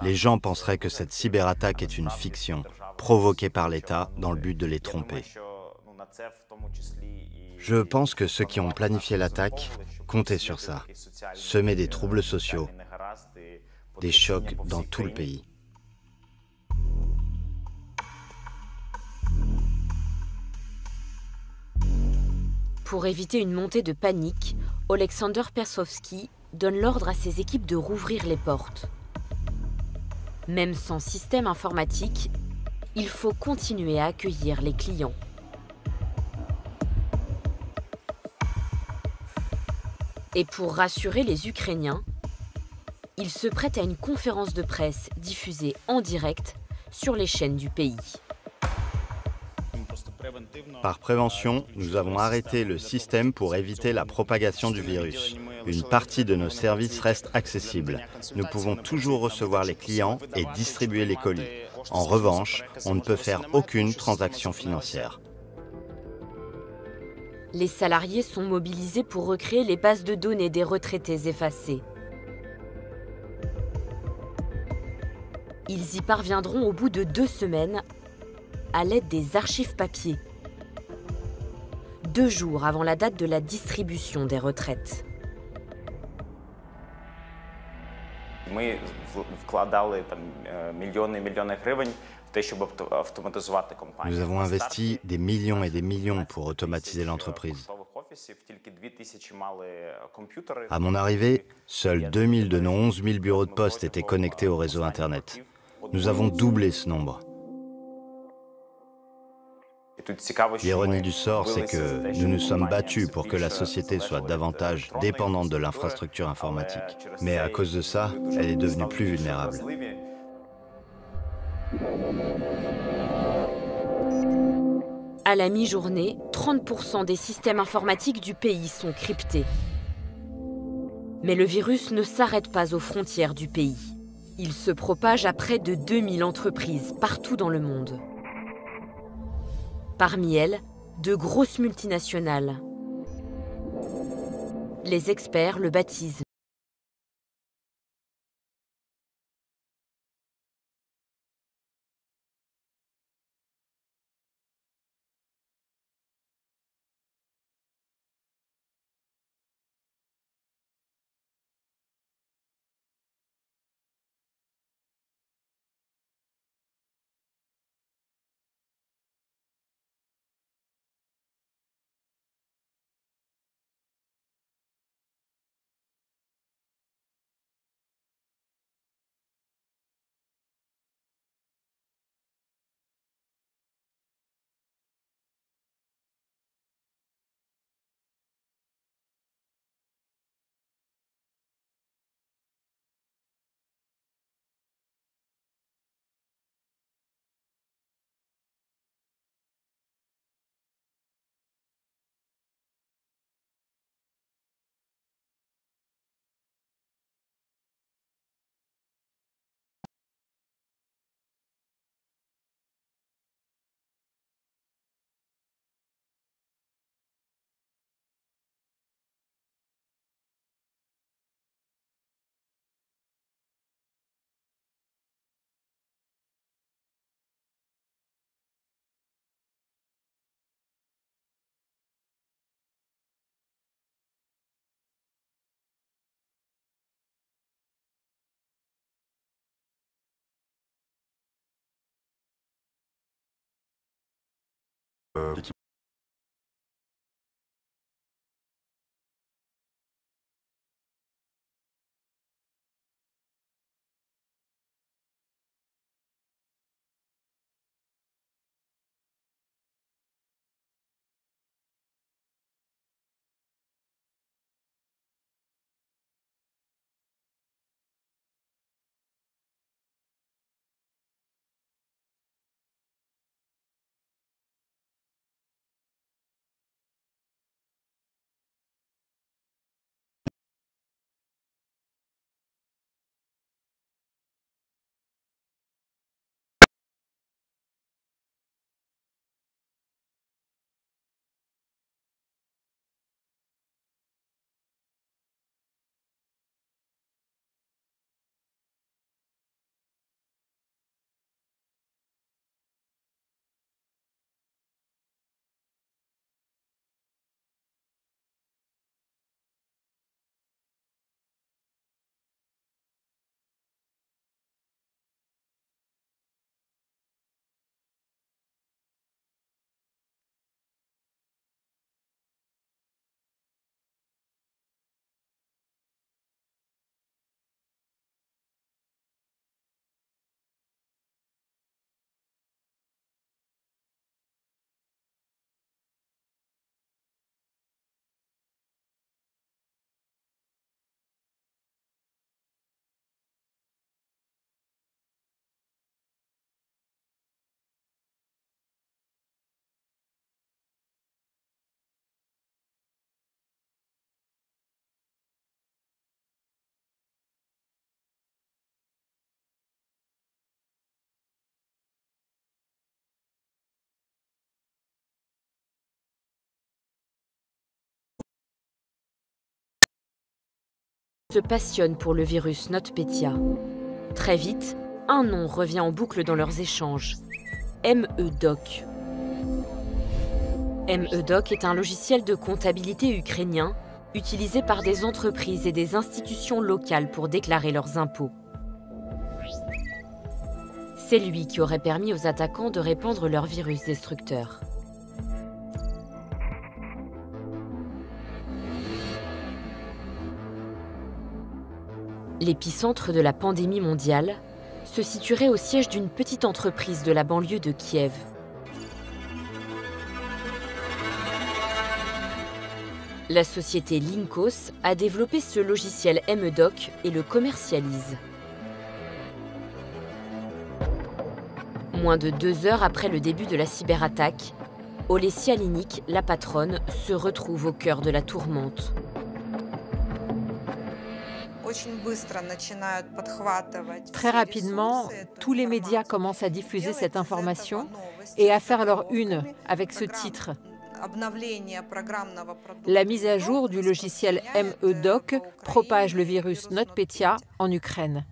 Les gens penseraient que cette cyberattaque est une fiction, provoquée par l'État dans le but de les tromper. Je pense que ceux qui ont planifié l'attaque comptaient sur ça, semer des troubles sociaux, des chocs dans tout le pays. Pour éviter une montée de panique, Alexander Persowski donne l'ordre à ses équipes de rouvrir les portes. Même sans système informatique, il faut continuer à accueillir les clients. Et pour rassurer les Ukrainiens, il se prête à une conférence de presse diffusée en direct sur les chaînes du pays. Par prévention, nous avons arrêté le système pour éviter la propagation du virus. Une partie de nos services reste accessible. Nous pouvons toujours recevoir les clients et distribuer les colis. En revanche, on ne peut faire aucune transaction financière. Les salariés sont mobilisés pour recréer les bases de données des retraités effacés. Ils y parviendront au bout de 2 semaines à l'aide des archives papier, 2 jours avant la date de la distribution des retraites. Nous avons investi des millions et des millions pour automatiser l'entreprise. À mon arrivée, seuls 2000 de nos 11 000 bureaux de poste étaient connectés au réseau Internet. Nous avons doublé ce nombre. L'ironie du sort, c'est que nous nous sommes battus pour que la société soit davantage dépendante de l'infrastructure informatique. Mais à cause de ça, elle est devenue plus vulnérable. À la mi-journée, 30% des systèmes informatiques du pays sont cryptés. Mais le virus ne s'arrête pas aux frontières du pays. Il se propage à près de 2000 entreprises partout dans le monde. Parmi elles, de grosses multinationales. Les experts le baptisent se passionnent pour le virus NotPetya. Très vite, un nom revient en boucle dans leurs échanges. MEDOC. MEDOC est un logiciel de comptabilité ukrainien utilisé par des entreprises et des institutions locales pour déclarer leurs impôts. C'est lui qui aurait permis aux attaquants de répandre leur virus destructeur. L'épicentre de la pandémie mondiale se situerait au siège d'une petite entreprise de la banlieue de Kiev. La société Linkos a développé ce logiciel MEDOC et le commercialise. Moins de 2 heures après le début de la cyberattaque, Olesia Linik, la patronne, se retrouve au cœur de la tourmente. Très rapidement, tous les médias commencent à diffuser cette information et à faire leur une avec ce titre. La mise à jour du logiciel MEDOC propage le virus NotPetya en Ukraine.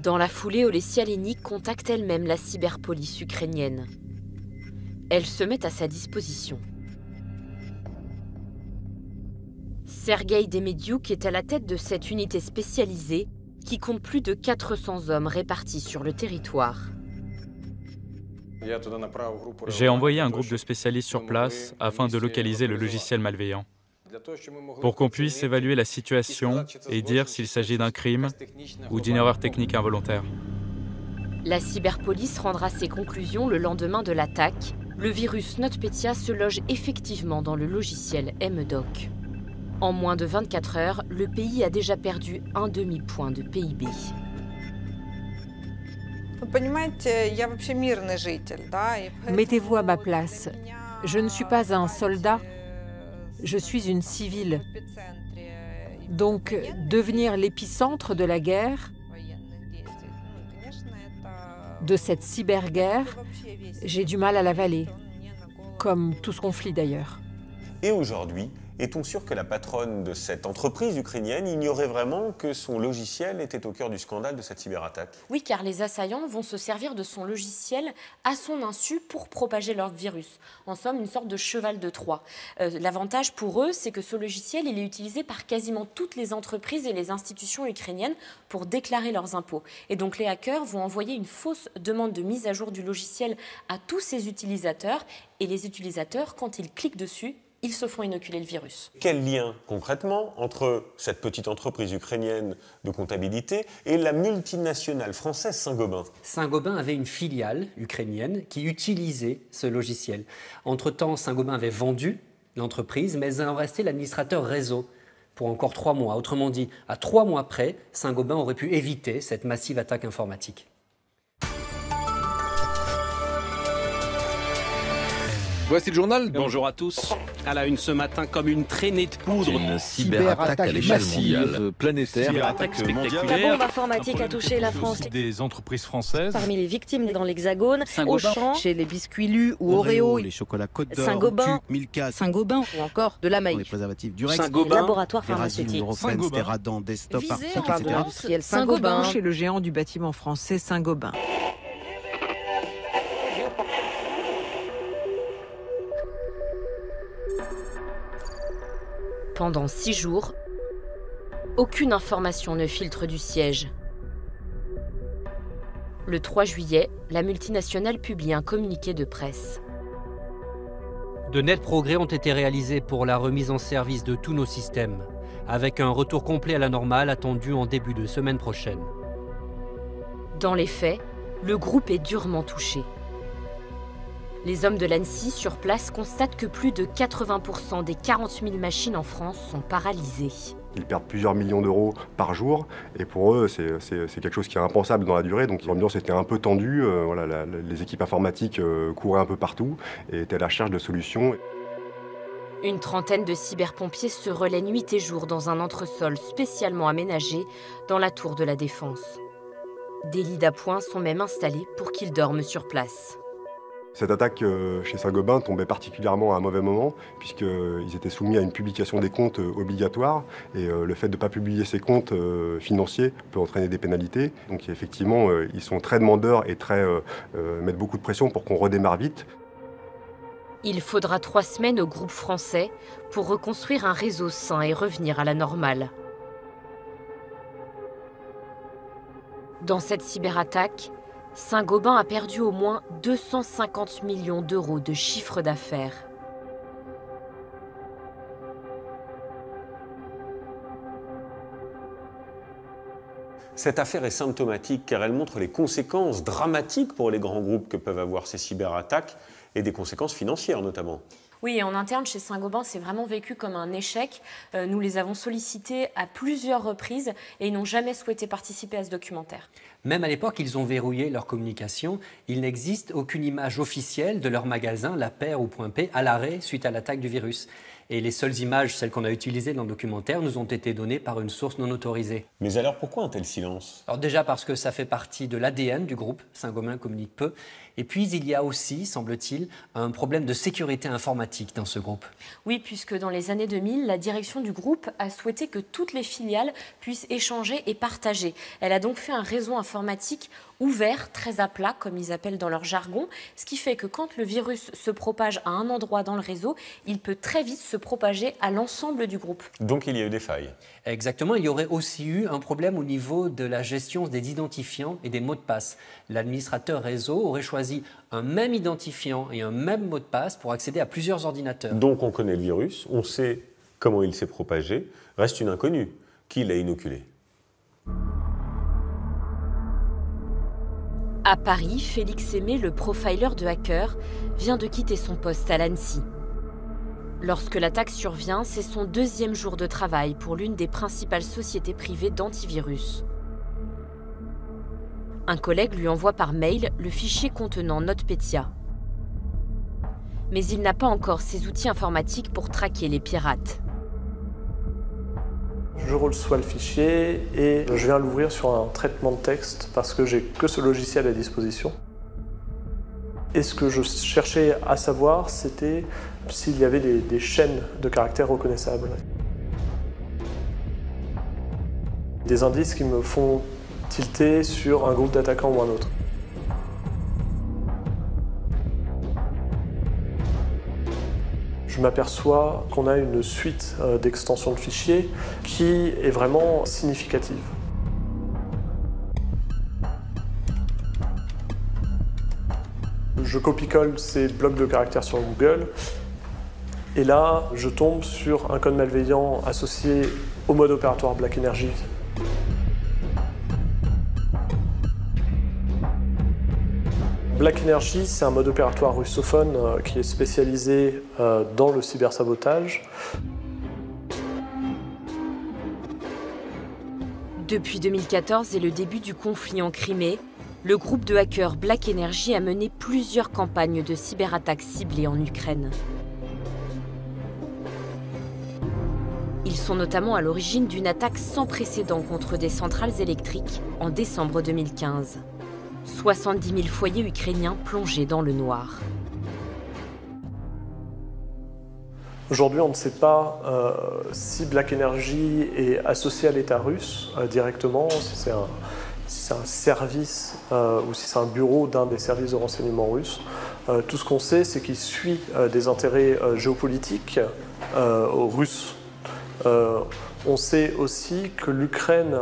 Dans la foulée, Olesia Linik contacte elle-même la cyberpolice ukrainienne. Elle se met à sa disposition. Sergueï Demediouk est à la tête de cette unité spécialisée qui compte plus de 400 hommes répartis sur le territoire. J'ai envoyé un groupe de spécialistes sur place afin de localiser le logiciel malveillant, pour qu'on puisse évaluer la situation et dire s'il s'agit d'un crime ou d'une erreur technique involontaire. La cyberpolice rendra ses conclusions le lendemain de l'attaque. Le virus NotPetya se loge effectivement dans le logiciel MEDOC. En moins de 24 heures, le pays a déjà perdu un demi-point de PIB. Mettez-vous à ma place. Je ne suis pas un soldat, je suis une civile. Donc, devenir l'épicentre de la guerre, de cette cyberguerre, j'ai du mal à l'avaler, comme tout ce conflit d'ailleurs. Et aujourd'hui, est-on sûr que la patronne de cette entreprise ukrainienne ignorait vraiment que son logiciel était au cœur du scandale de cette cyberattaque? Oui, car les assaillants vont se servir de son logiciel à son insu pour propager leur virus. En somme, une sorte de cheval de Troie. L'avantage pour eux, c'est que ce logiciel, il est utilisé par quasiment toutes les entreprises et les institutions ukrainiennes pour déclarer leurs impôts. Et donc les hackers vont envoyer une fausse demande de mise à jour du logiciel à tous ces utilisateurs. Et les utilisateurs, quand ils cliquent dessus, ils se font inoculer le virus. Quel lien, concrètement, entre cette petite entreprise ukrainienne de comptabilité et la multinationale française Saint-Gobain? Saint-Gobain avait une filiale ukrainienne qui utilisait ce logiciel. Entre-temps, Saint-Gobain avait vendu l'entreprise, mais il en restait l'administrateur réseau pour encore 3 mois. Autrement dit, à 3 mois près, Saint-Gobain aurait pu éviter cette massive attaque informatique. Voici le journal. Bonjour à tous. À la une ce matin, comme une traînée de poudre. Une cyberattaque à l'échelle mondiale, planétaire. Cyberattaque spectaculaire. La bombe informatique a touché la France. Des entreprises françaises. Parmi les victimes dans l'Hexagone, Auchan, chez les biscuits Lu ou Oreo, les chocolats Côte d'Or, Saint-Gobain, Saint-Gobain ou encore de la Maïf. Les préservatifs Durex, laboratoire pharmaceutique. Steradan, Desktop, etc. Saint-Gobain, chez le géant du bâtiment français Saint-Gobain. Pendant 6 jours, aucune information ne filtre du siège. Le 3 juillet, la multinationale publie un communiqué de presse. De nets progrès ont été réalisés pour la remise en service de tous nos systèmes, avec un retour complet à la normale attendu en début de semaine prochaine. Dans les faits, le groupe est durement touché. Les hommes de l'ANSSI sur place constatent que plus de 80% des 40 000 machines en France sont paralysées. Ils perdent plusieurs millions d'euros par jour et pour eux, c'est quelque chose qui est impensable dans la durée. Donc l'ambiance était un peu tendue, les équipes informatiques couraient un peu partout et étaient à la recherche de solutions. Une trentaine de cyberpompiers se relaient nuit et jour dans un entresol spécialement aménagé dans la tour de la Défense. Des lits d'appoint sont même installés pour qu'ils dorment sur place. Cette attaque chez Saint-Gobain tombait particulièrement à un mauvais moment, puisqu'ils étaient soumis à une publication des comptes obligatoire, et le fait de ne pas publier ces comptes financiers peut entraîner des pénalités. Donc effectivement, ils sont très demandeurs et mettent beaucoup de pression pour qu'on redémarre vite. Il faudra 3 semaines au groupe français pour reconstruire un réseau sain et revenir à la normale. Dans cette cyberattaque, Saint-Gobain a perdu au moins 250 millions d'euros de chiffre d'affaires. Cette affaire est symptomatique car elle montre les conséquences dramatiques pour les grands groupes que peuvent avoir ces cyberattaques et des conséquences financières notamment. Oui, et en interne, chez Saint-Gobain, c'est vraiment vécu comme un échec. Nous les avons sollicités à plusieurs reprises et ils n'ont jamais souhaité participer à ce documentaire. Même à l'époque, ils ont verrouillé leur communication. Il n'existe aucune image officielle de leur magasin, La Paire ou Point P, à l'arrêt suite à l'attaque du virus. Et les seules images, celles qu'on a utilisées dans le documentaire, nous ont été données par une source non autorisée. Mais alors pourquoi un tel silence? Alors déjà parce que ça fait partie de l'ADN du groupe, Saint-Gobain communique peu. Et puis il y a aussi, semble-t-il, un problème de sécurité informatique dans ce groupe. Oui, puisque dans les années 2000, la direction du groupe a souhaité que toutes les filiales puissent échanger et partager. Elle a donc fait un réseau informatique ouvert, très à plat, comme ils appellent dans leur jargon, ce qui fait que quand le virus se propage à un endroit dans le réseau, il peut très vite se propager à l'ensemble du groupe. Donc il y a eu des failles. Exactement, il y aurait aussi eu un problème au niveau de la gestion des identifiants et des mots de passe. L'administrateur réseau aurait choisi un même identifiant et un même mot de passe pour accéder à plusieurs ordinateurs. Donc on connaît le virus, on sait comment il s'est propagé, reste une inconnue. Qui l'a inoculé? À Paris, Félix Aimé, le profiler de hackers, vient de quitter son poste à l'Annecy. Lorsque l'attaque survient, c'est son 2e jour de travail pour l'une des principales sociétés privées d'antivirus. Un collègue lui envoie par mail le fichier contenant NotPetya. Mais il n'a pas encore ses outils informatiques pour traquer les pirates. Je reçois le fichier et je viens l'ouvrir sur un traitement de texte parce que j'ai que ce logiciel à disposition. Et ce que je cherchais à savoir, c'était s'il y avait des chaînes de caractères reconnaissables. Des indices qui me font tilter sur un groupe d'attaquants ou un autre. Je m'aperçois qu'on a une suite d'extensions de fichiers qui est vraiment significative. Je copie-colle ces blocs de caractères sur Google et là, je tombe sur un code malveillant associé au mode opératoire Black Energy. Black Energy, c'est un mode opératoire russophone qui est spécialisé dans le cybersabotage. Depuis 2014 et le début du conflit en Crimée, le groupe de hackers Black Energy a mené plusieurs campagnes de cyberattaques ciblées en Ukraine. Ils sont notamment à l'origine d'une attaque sans précédent contre des centrales électriques en décembre 2015. 70 000 foyers ukrainiens plongés dans le noir. Aujourd'hui, on ne sait pas si Black Energy est associé à l'État russe directement, si c'est un service ou si c'est un bureau d'un des services de renseignement russes. Tout ce qu'on sait, c'est qu'il suit des intérêts géopolitiques russes. On sait aussi que l'Ukraine,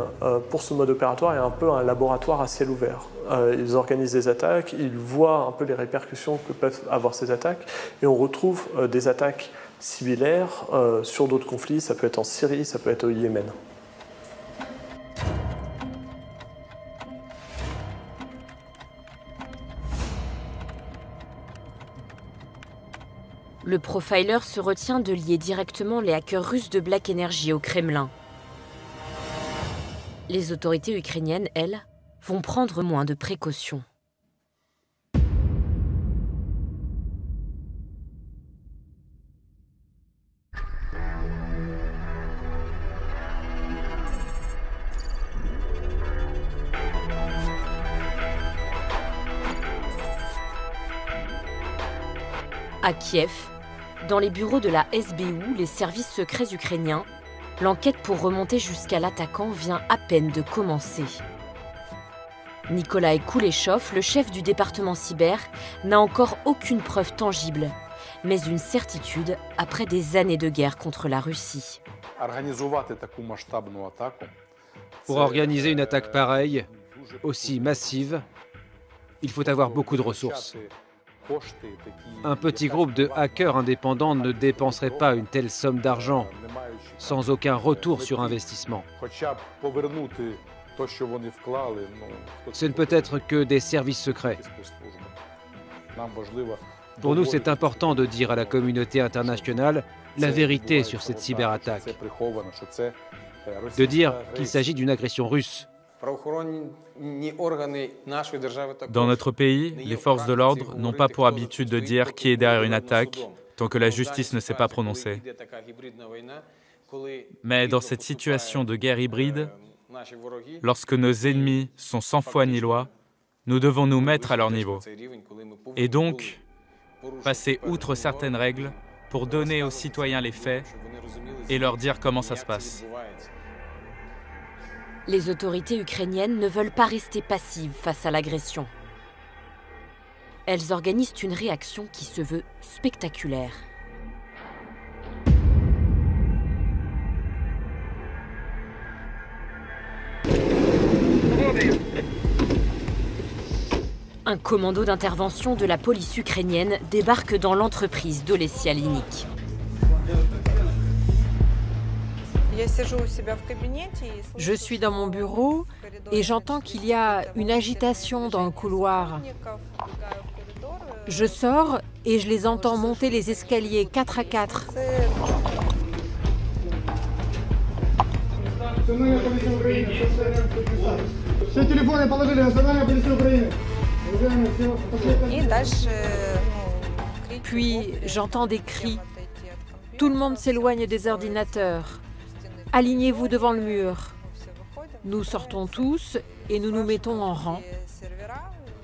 pour ce mode opératoire, est un peu un laboratoire à ciel ouvert. Ils organisent des attaques, ils voient un peu les répercussions que peuvent avoir ces attaques, et on retrouve des attaques similaires sur d'autres conflits. Ça peut être en Syrie, ça peut être au Yémen. Le profiler se retient de lier directement les hackers russes de Black Energy au Kremlin. Les autorités ukrainiennes, elles, vont prendre moins de précautions. À Kiev, dans les bureaux de la SBU, les services secrets ukrainiens, l'enquête pour remonter jusqu'à l'attaquant vient à peine de commencer. Nikolai Kuleshov, le chef du département cyber, n'a encore aucune preuve tangible, mais une certitude après des années de guerre contre la Russie. Pour organiser une attaque pareille, aussi massive, il faut avoir beaucoup de ressources. Un petit groupe de hackers indépendants ne dépenserait pas une telle somme d'argent sans aucun retour sur investissement. Ce ne peut être que des services secrets. Pour nous, c'est important de dire à la communauté internationale la vérité sur cette cyberattaque. De dire qu'il s'agit d'une agression russe. Dans notre pays, les forces de l'ordre n'ont pas pour habitude de dire qui est derrière une attaque tant que la justice ne s'est pas prononcée. Mais dans cette situation de guerre hybride, lorsque nos ennemis sont sans foi ni loi, nous devons nous mettre à leur niveau. Et donc, passer outre certaines règles pour donner aux citoyens les faits et leur dire comment ça se passe. Les autorités ukrainiennes ne veulent pas rester passives face à l'agression. Elles organisent une réaction qui se veut spectaculaire. Un commando d'intervention de la police ukrainienne débarque dans l'entreprise d'Olesya Linik. Je suis dans mon bureau et j'entends qu'il y a une agitation dans le couloir. Je sors et je les entends monter les escaliers 4 à 4. Puis j'entends des cris. Tout le monde s'éloigne des ordinateurs. Alignez-vous devant le mur. Nous sortons tous et nous nous mettons en rang.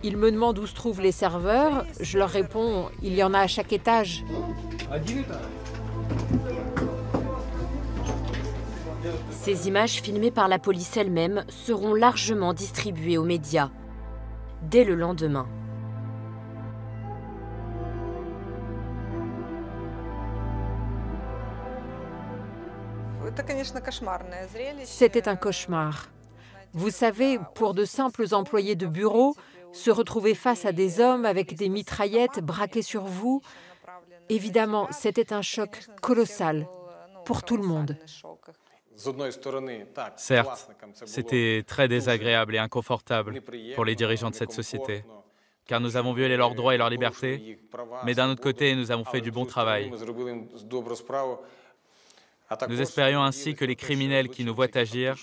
Ils me demandent où se trouvent les serveurs. Je leur réponds, il y en a à chaque étage. Ces images filmées par la police elle-même seront largement distribuées aux médias dès le lendemain. C'était un cauchemar. Vous savez, pour de simples employés de bureau, se retrouver face à des hommes avec des mitraillettes braquées sur vous, évidemment, c'était un choc colossal pour tout le monde. Certes, c'était très désagréable et inconfortable pour les dirigeants de cette société, car nous avons violé leurs droits et leurs libertés, mais d'un autre côté, nous avons fait du bon travail. Nous espérions ainsi que les criminels qui nous voient agir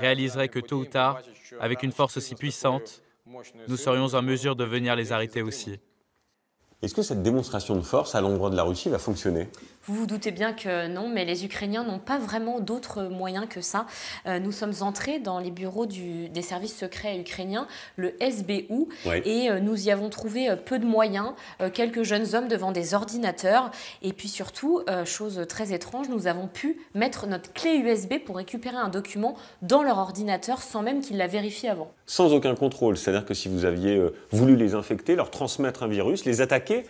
réaliseraient que tôt ou tard, avec une force aussi puissante, nous serions en mesure de venir les arrêter aussi. Est-ce que cette démonstration de force à l'endroit de la Russie va fonctionner ? Vous vous doutez bien que non, mais les Ukrainiens n'ont pas vraiment d'autres moyens que ça. Nous sommes entrés dans les bureaux des services secrets ukrainiens, le SBU, et nous y avons trouvé peu de moyens, quelques jeunes hommes devant des ordinateurs, et puis surtout, chose très étrange, nous avons pu mettre notre clé USB pour récupérer un document dans leur ordinateur sans même qu'ils la vérifient avant. Sans aucun contrôle, c'est-à-dire que si vous aviez voulu les infecter, leur transmettre un virus, les attaquer,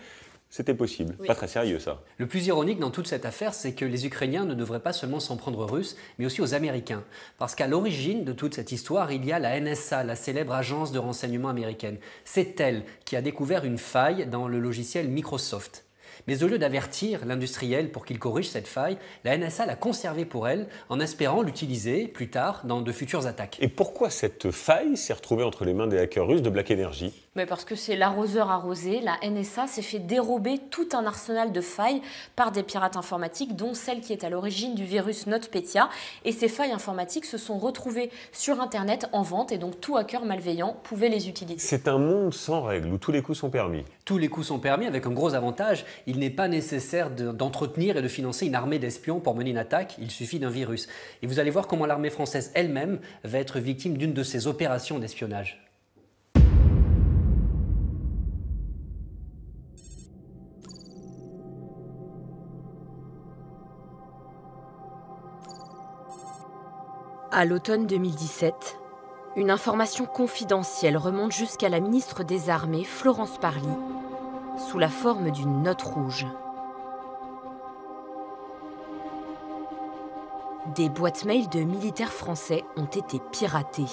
c'était possible. Oui. Pas très sérieux, ça. Le plus ironique dans toute cette affaire, c'est que les Ukrainiens ne devraient pas seulement s'en prendre aux Russes, mais aussi aux Américains. Parce qu'à l'origine de toute cette histoire, il y a la NSA, la célèbre agence de renseignement américaine. C'est elle qui a découvert une faille dans le logiciel Microsoft. Mais au lieu d'avertir l'industriel pour qu'il corrige cette faille, la NSA l'a conservée pour elle en espérant l'utiliser plus tard dans de futures attaques. Et pourquoi cette faille s'est retrouvée entre les mains des hackers russes de Black Energy ? Mais parce que c'est l'arroseur arrosé, la NSA s'est fait dérober tout un arsenal de failles par des pirates informatiques, dont celle qui est à l'origine du virus NotPetya. Et ces failles informatiques se sont retrouvées sur Internet en vente et donc tout hacker malveillant pouvait les utiliser. C'est un monde sans règles où tous les coups sont permis. Tous les coups sont permis avec un gros avantage. Il n'est pas nécessaire d'entretenir et de financer une armée d'espions pour mener une attaque, il suffit d'un virus. Et vous allez voir comment l'armée française elle-même va être victime d'une de ces opérations d'espionnage. À l'automne 2017, une information confidentielle remonte jusqu'à la ministre des Armées, Florence Parly, sous la forme d'une note rouge. Des boîtes mail de militaires français ont été piratées.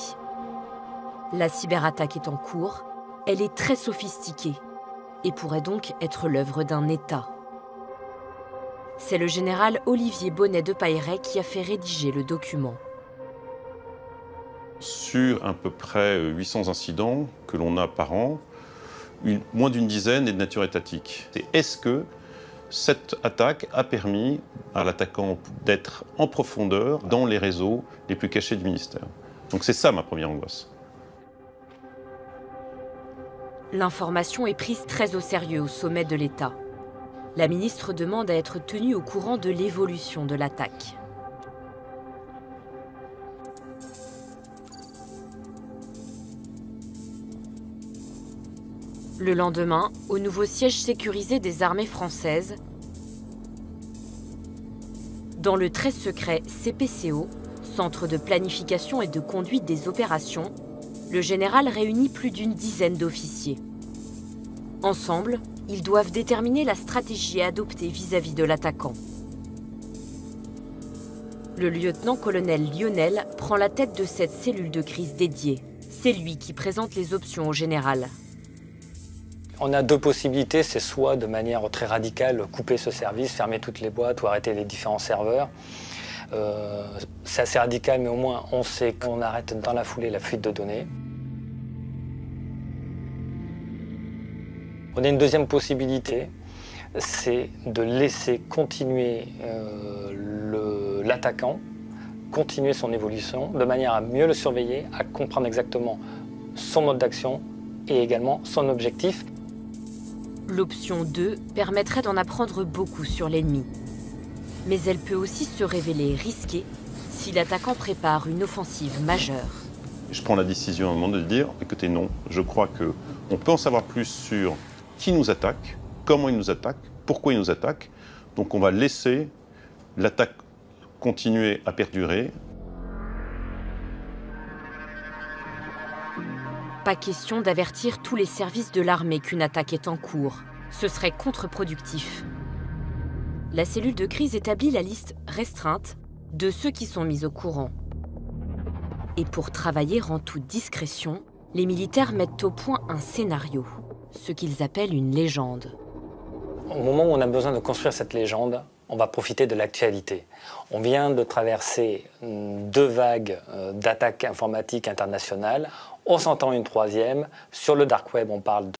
La cyberattaque est en cours, elle est très sophistiquée et pourrait donc être l'œuvre d'un État. C'est le général Olivier Bonnet de Pailleret qui a fait rédiger le document. Sur à peu près 800 incidents que l'on a par an, moins d'une dizaine est de nature étatique. Est-ce que cette attaque a permis à l'attaquant d'être en profondeur dans les réseaux les plus cachés du ministère? Donc c'est ça ma première angoisse. L'information est prise très au sérieux au sommet de l'État. La ministre demande à être tenue au courant de l'évolution de l'attaque. Le lendemain, au nouveau siège sécurisé des armées françaises, dans le très secret CPCO, Centre de planification et de conduite des opérations, le général réunit plus d'une dizaine d'officiers. Ensemble, ils doivent déterminer la stratégie à adopter vis-à-vis de l'attaquant. Le lieutenant-colonel Lionel prend la tête de cette cellule de crise dédiée. C'est lui qui présente les options au général. On a deux possibilités, c'est soit de manière très radicale couper ce service, fermer toutes les boîtes ou arrêter les différents serveurs. C'est assez radical, mais au moins on sait qu'on arrête dans la foulée la fuite de données. On a une deuxième possibilité, c'est de laisser continuer l'attaquant, continuer son évolution, de manière à mieux le surveiller, à comprendre exactement son mode d'action et également son objectif. L'option 2 permettrait d'en apprendre beaucoup sur l'ennemi. Mais elle peut aussi se révéler risquée si l'attaquant prépare une offensive majeure. Je prends la décision à un moment de dire, écoutez, non, je crois qu'on peut en savoir plus sur qui nous attaque, comment il nous attaque, pourquoi il nous attaque. Donc on va laisser l'attaque continuer à perdurer. Pas question d'avertir tous les services de l'armée qu'une attaque est en cours. Ce serait contre-productif. La cellule de crise établit la liste restreinte de ceux qui sont mis au courant. Et pour travailler en toute discrétion, les militaires mettent au point un scénario, ce qu'ils appellent une légende. Au moment où on a besoin de construire cette légende, on va profiter de l'actualité. On vient de traverser 2 vagues d'attaques informatiques internationales. On s'entend une 3e. Sur le dark web, on parle de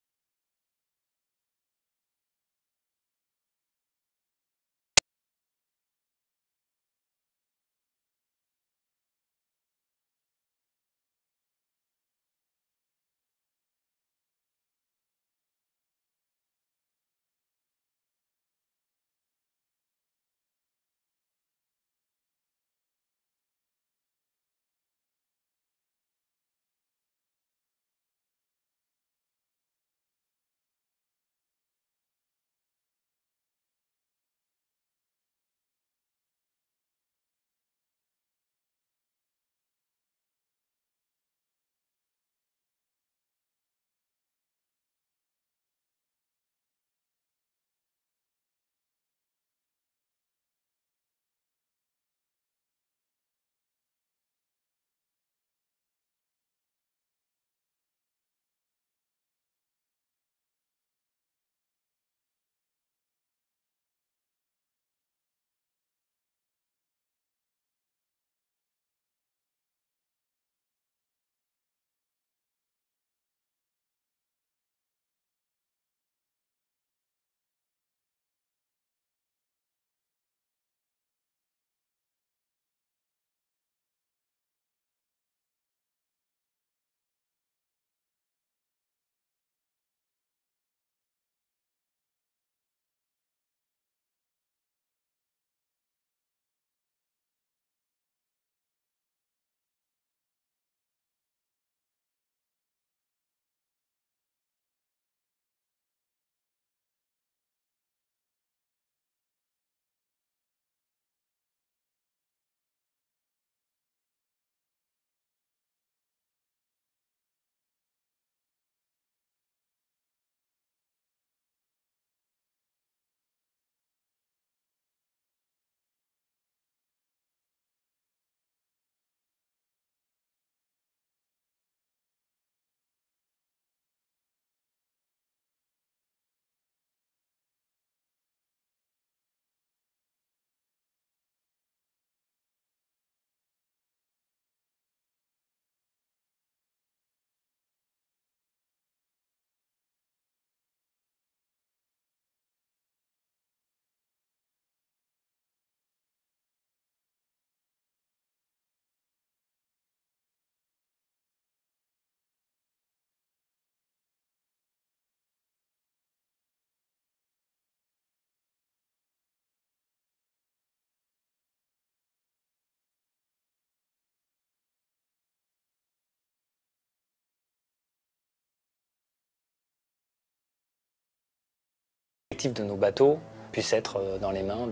L'objectif de nos bateaux puisse être dans les mains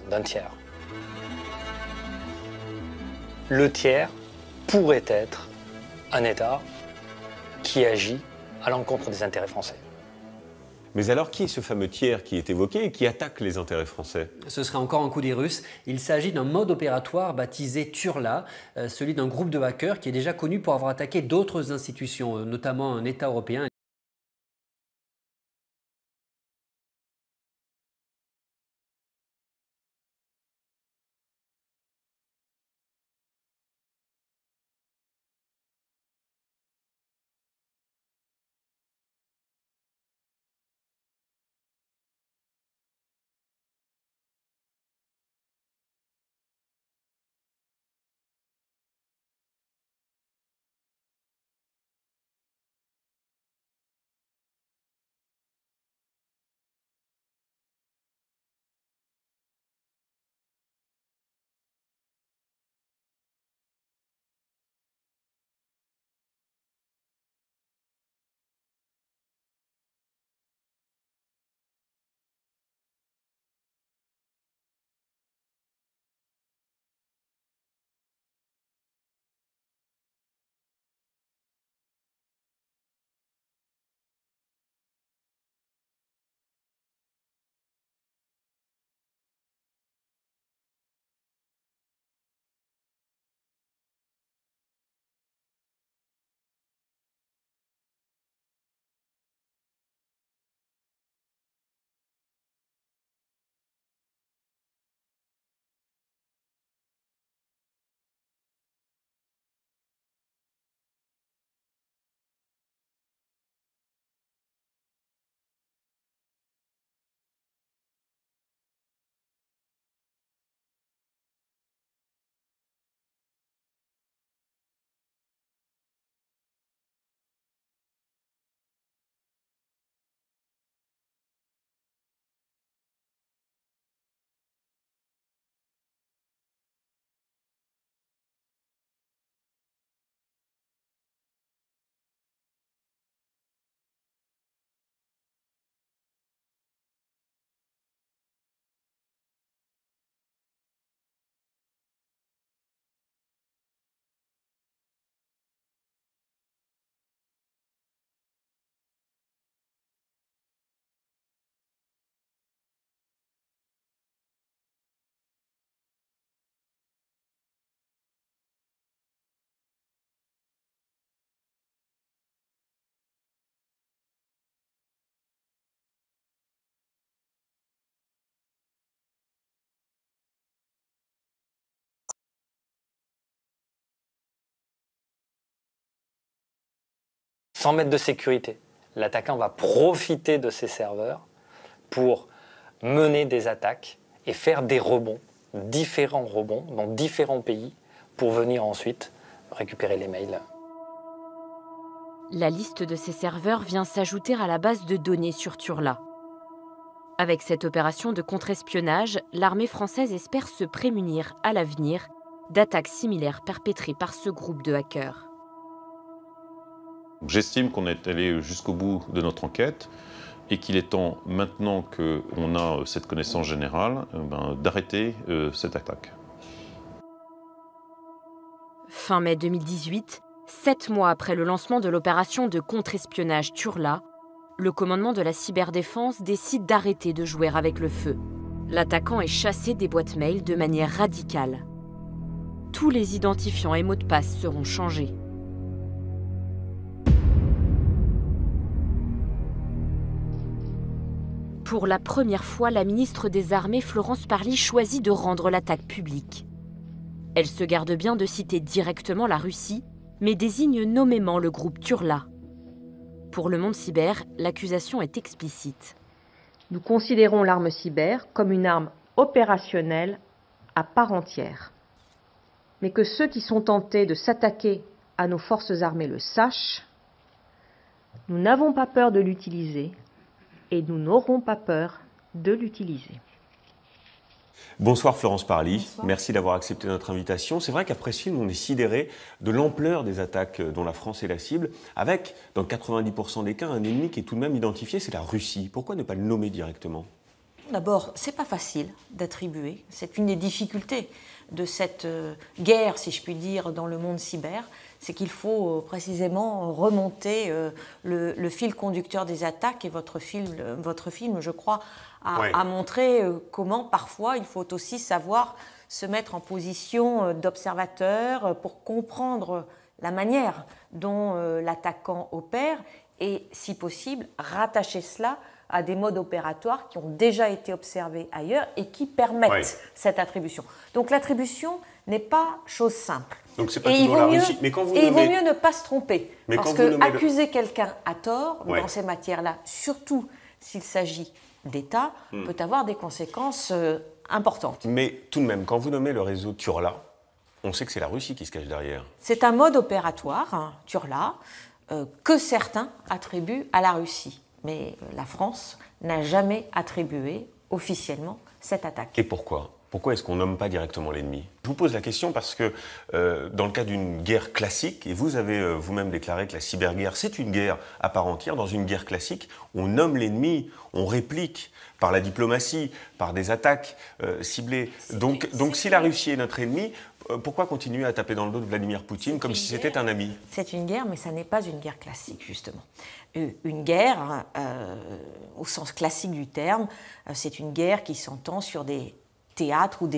d'un tiers. Le tiers pourrait être un État qui agit à l'encontre des intérêts français. Mais alors, qui est ce fameux tiers qui est évoqué et qui attaque les intérêts français? Ce serait encore un coup des Russes. Il s'agit d'un mode opératoire baptisé Turla, celui d'un groupe de hackers qui est déjà connu pour avoir attaqué d'autres institutions, notamment un État européen. Sans mètres de sécurité. L'attaquant va profiter de ces serveurs pour mener des attaques et faire des rebonds, différents rebonds dans différents pays pour venir ensuite récupérer les mails. La liste de ces serveurs vient s'ajouter à la base de données sur Turla. Avec cette opération de contre-espionnage, l'armée française espère se prémunir à l'avenir d'attaques similaires perpétrées par ce groupe de hackers. J'estime qu'on est allé jusqu'au bout de notre enquête et qu'il est temps, maintenant qu'on a cette connaissance générale, d'arrêter cette attaque. Fin mai 2018, 7 mois après le lancement de l'opération de contre-espionnage Turla, le commandement de la cyberdéfense décide d'arrêter de jouer avec le feu. L'attaquant est chassé des boîtes mail de manière radicale. Tous les identifiants et mots de passe seront changés. Pour la première fois, la ministre des Armées, Florence Parly, choisit de rendre l'attaque publique. Elle se garde bien de citer directement la Russie, mais désigne nommément le groupe Turla. Pour Le Monde Cyber, l'accusation est explicite. Nous considérons l'arme cyber comme une arme opérationnelle à part entière. Mais que ceux qui sont tentés de s'attaquer à nos forces armées le sachent, nous n'avons pas peur de l'utiliser et nous n'aurons pas peur de l'utiliser. Bonsoir Florence Parly, Bonsoir. Merci d'avoir accepté notre invitation. C'est vrai qu'après ce film, on est sidéré de l'ampleur des attaques dont la France est la cible, avec, dans 90% des cas, un ennemi qui est tout de même identifié, c'est la Russie. Pourquoi ne pas le nommer directement ? D'abord, c'est pas facile d'attribuer. C'est une des difficultés de cette guerre, si je puis dire, dans le monde cyber. C'est qu'il faut précisément remonter le fil conducteur des attaques. Et votre film, je crois, a montré comment parfois il faut aussi savoir se mettre en position d'observateur pour comprendre la manière dont l'attaquant opère et, si possible, rattacher cela à des modes opératoires qui ont déjà été observés ailleurs et qui permettent cette attribution. Donc l'attribution n'est pas chose simple. Donc c'est pas toujours la Russie. Mais quand vous il vaut mieux ne pas se tromper. Mais parce que accuser quelqu'un à tort dans ces matières-là, surtout s'il s'agit d'État, peut avoir des conséquences importantes. Mais tout de même, quand vous nommez le réseau Turla, on sait que c'est la Russie qui se cache derrière. C'est un mode opératoire, Turla, que certains attribuent à la Russie. Mais la France n'a jamais attribué officiellement cette attaque. Et pourquoi ? Pourquoi est-ce qu'on nomme pas directement l'ennemi ? Je vous pose la question parce que dans le cas d'une guerre classique, et vous avez vous-même déclaré que la cyberguerre, c'est une guerre à part entière, dans une guerre classique, on nomme l'ennemi, on réplique par la diplomatie, par des attaques ciblées. Donc si la Russie est notre ennemi, pourquoi continuer à taper dans le dos de Vladimir Poutine comme si c'était un ami ? C'est une guerre, mais ça n'est pas une guerre classique, justement. Une guerre, au sens classique du terme, c'est une guerre qui s'entend sur des théâtres ou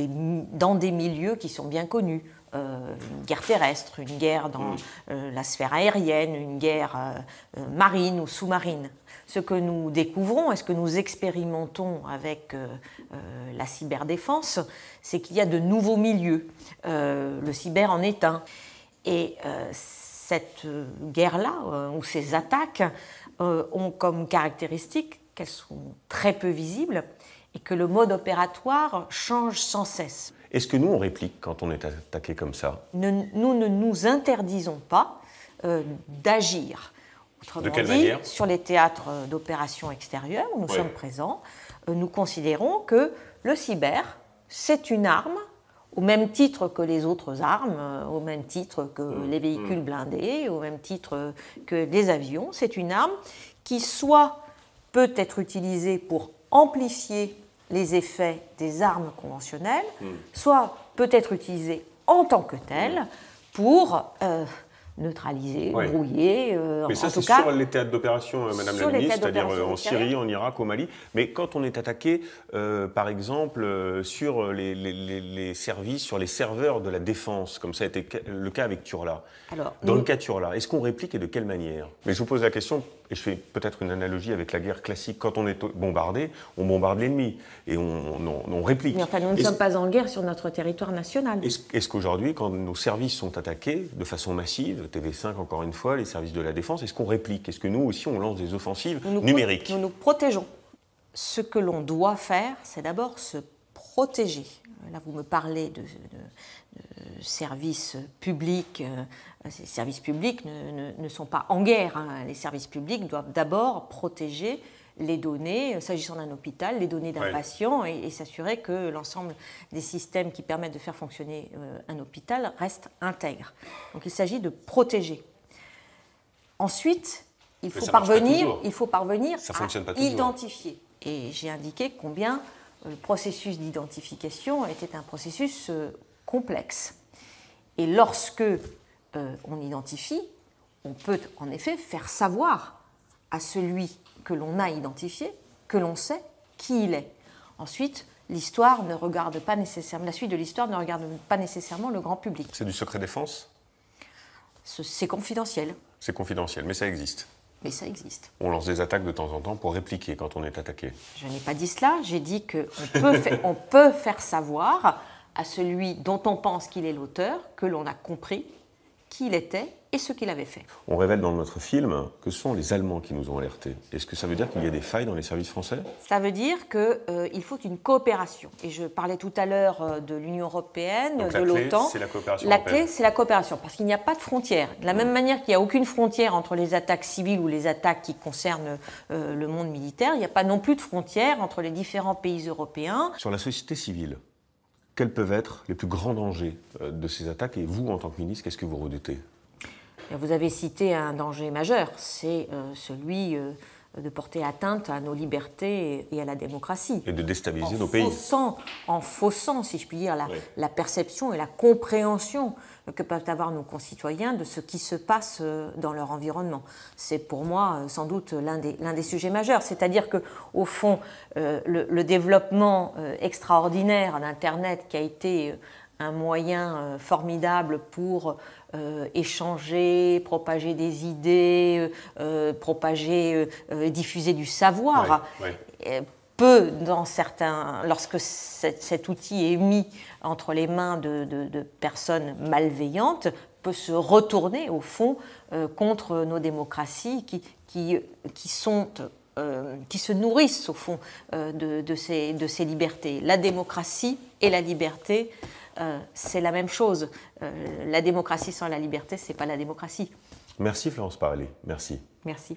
dans des milieux qui sont bien connus. Une guerre terrestre, une guerre dans la sphère aérienne, une guerre marine ou sous-marine. Ce que nous découvrons et ce que nous expérimentons avec la cyberdéfense, c'est qu'il y a de nouveaux milieux. Le cyber en est un. Et cette guerre-là, ou ces attaques, ont comme caractéristique qu'elles sont très peu visibles et que le mode opératoire change sans cesse. Est-ce que nous, on réplique quand on est attaqué comme ça ? Nous ne nous interdisons pas d'agir. De quelle Autrement dit, manière ? sur les théâtres d'opérations extérieures où nous sommes présents, nous considérons que le cyber, c'est une arme, au même titre que les autres armes, au même titre que les véhicules blindés, au même titre que les avions. C'est une arme qui soit peut être utilisée pour amplifier les effets des armes conventionnelles, soit peut être utilisée en tant que telle pour neutraliser, brouiller. Mais ça, c'est sur les théâtres d'opération, Madame la Ministre, c'est-à-dire en Syrie, en Irak, au Mali. Mais quand on est attaqué, par exemple, sur les services, sur les serveurs de la défense, comme ça a été le cas avec Turla, le cas Turla, est-ce qu'on réplique et de quelle manière ? Mais je vous pose la question, et je fais peut-être une analogie avec la guerre classique. Quand on est bombardé, on bombarde l'ennemi et on réplique. Mais enfin, nous ne sommes pas en guerre sur notre territoire national. Est-ce qu'aujourd'hui, quand nos services sont attaqués de façon massive, TV5 encore une fois, les services de la défense, est-ce qu'on réplique ? Est-ce que nous aussi on lance des offensives numériques ? Nous nous protégeons. Ce que l'on doit faire, c'est d'abord se protéger. Là, vous me parlez de services publics. Ces services publics ne sont pas en guerre. Les services publics doivent d'abord protéger les données, s'agissant d'un hôpital, les données d'un patient et s'assurer que l'ensemble des systèmes qui permettent de faire fonctionner un hôpital restent intègres. Donc il s'agit de protéger. Ensuite, il faut parvenir à identifier. Et j'ai indiqué combien le processus d'identification était un processus complexe. Et lorsque on identifie, on peut en effet faire savoir à celui que l'on a identifié, que l'on sait qui il est. Ensuite, l'histoire ne regarde pas nécessairement, la suite de l'histoire ne regarde pas nécessairement le grand public. C'est du secret défense ? C'est confidentiel. C'est confidentiel, mais ça existe. Mais ça existe. On lance des attaques de temps en temps pour répliquer quand on est attaqué. Je n'ai pas dit cela, j'ai dit qu'on peut faire savoir à celui dont on pense qu'il est l'auteur que l'on a compris qui il était et ce qu'il avait fait. On révèle dans notre film que ce sont les Allemands qui nous ont alertés. Est-ce que ça veut dire qu'il y a des failles dans les services français? Ça veut dire qu'il faut une coopération. Et je parlais tout à l'heure de l'Union européenne, de l'OTAN. C'est la coopération La clé, c'est la coopération, parce qu'il n'y a pas de frontière. De la même manière qu'il n'y a aucune frontière entre les attaques civiles ou les attaques qui concernent le monde militaire, il n'y a pas non plus de frontière entre les différents pays européens. Sur la société civile, quels peuvent être les plus grands dangers de ces attaques? Et vous, en tant que ministre, qu'est-ce que vous redoutez? Vous avez cité un danger majeur, c'est celui de porter atteinte à nos libertés et à la démocratie. Et de déstabiliser nos pays. En faussant, si je puis dire, la perception et la compréhension que peuvent avoir nos concitoyens de ce qui se passe dans leur environnement. C'est pour moi sans doute l'un des sujets majeurs. C'est-à-dire qu'au fond, le développement extraordinaire d'Internet qui a été un moyen formidable pour échanger, propager des idées, diffuser du savoir, peut, lorsque cet outil est mis entre les mains de personnes malveillantes, peut se retourner au fond contre nos démocraties qui se nourrissent au fond de ces libertés. La démocratie et la liberté, c'est la même chose. La démocratie sans la liberté, c'est pas la démocratie. Merci Florence Parelli, merci. Merci.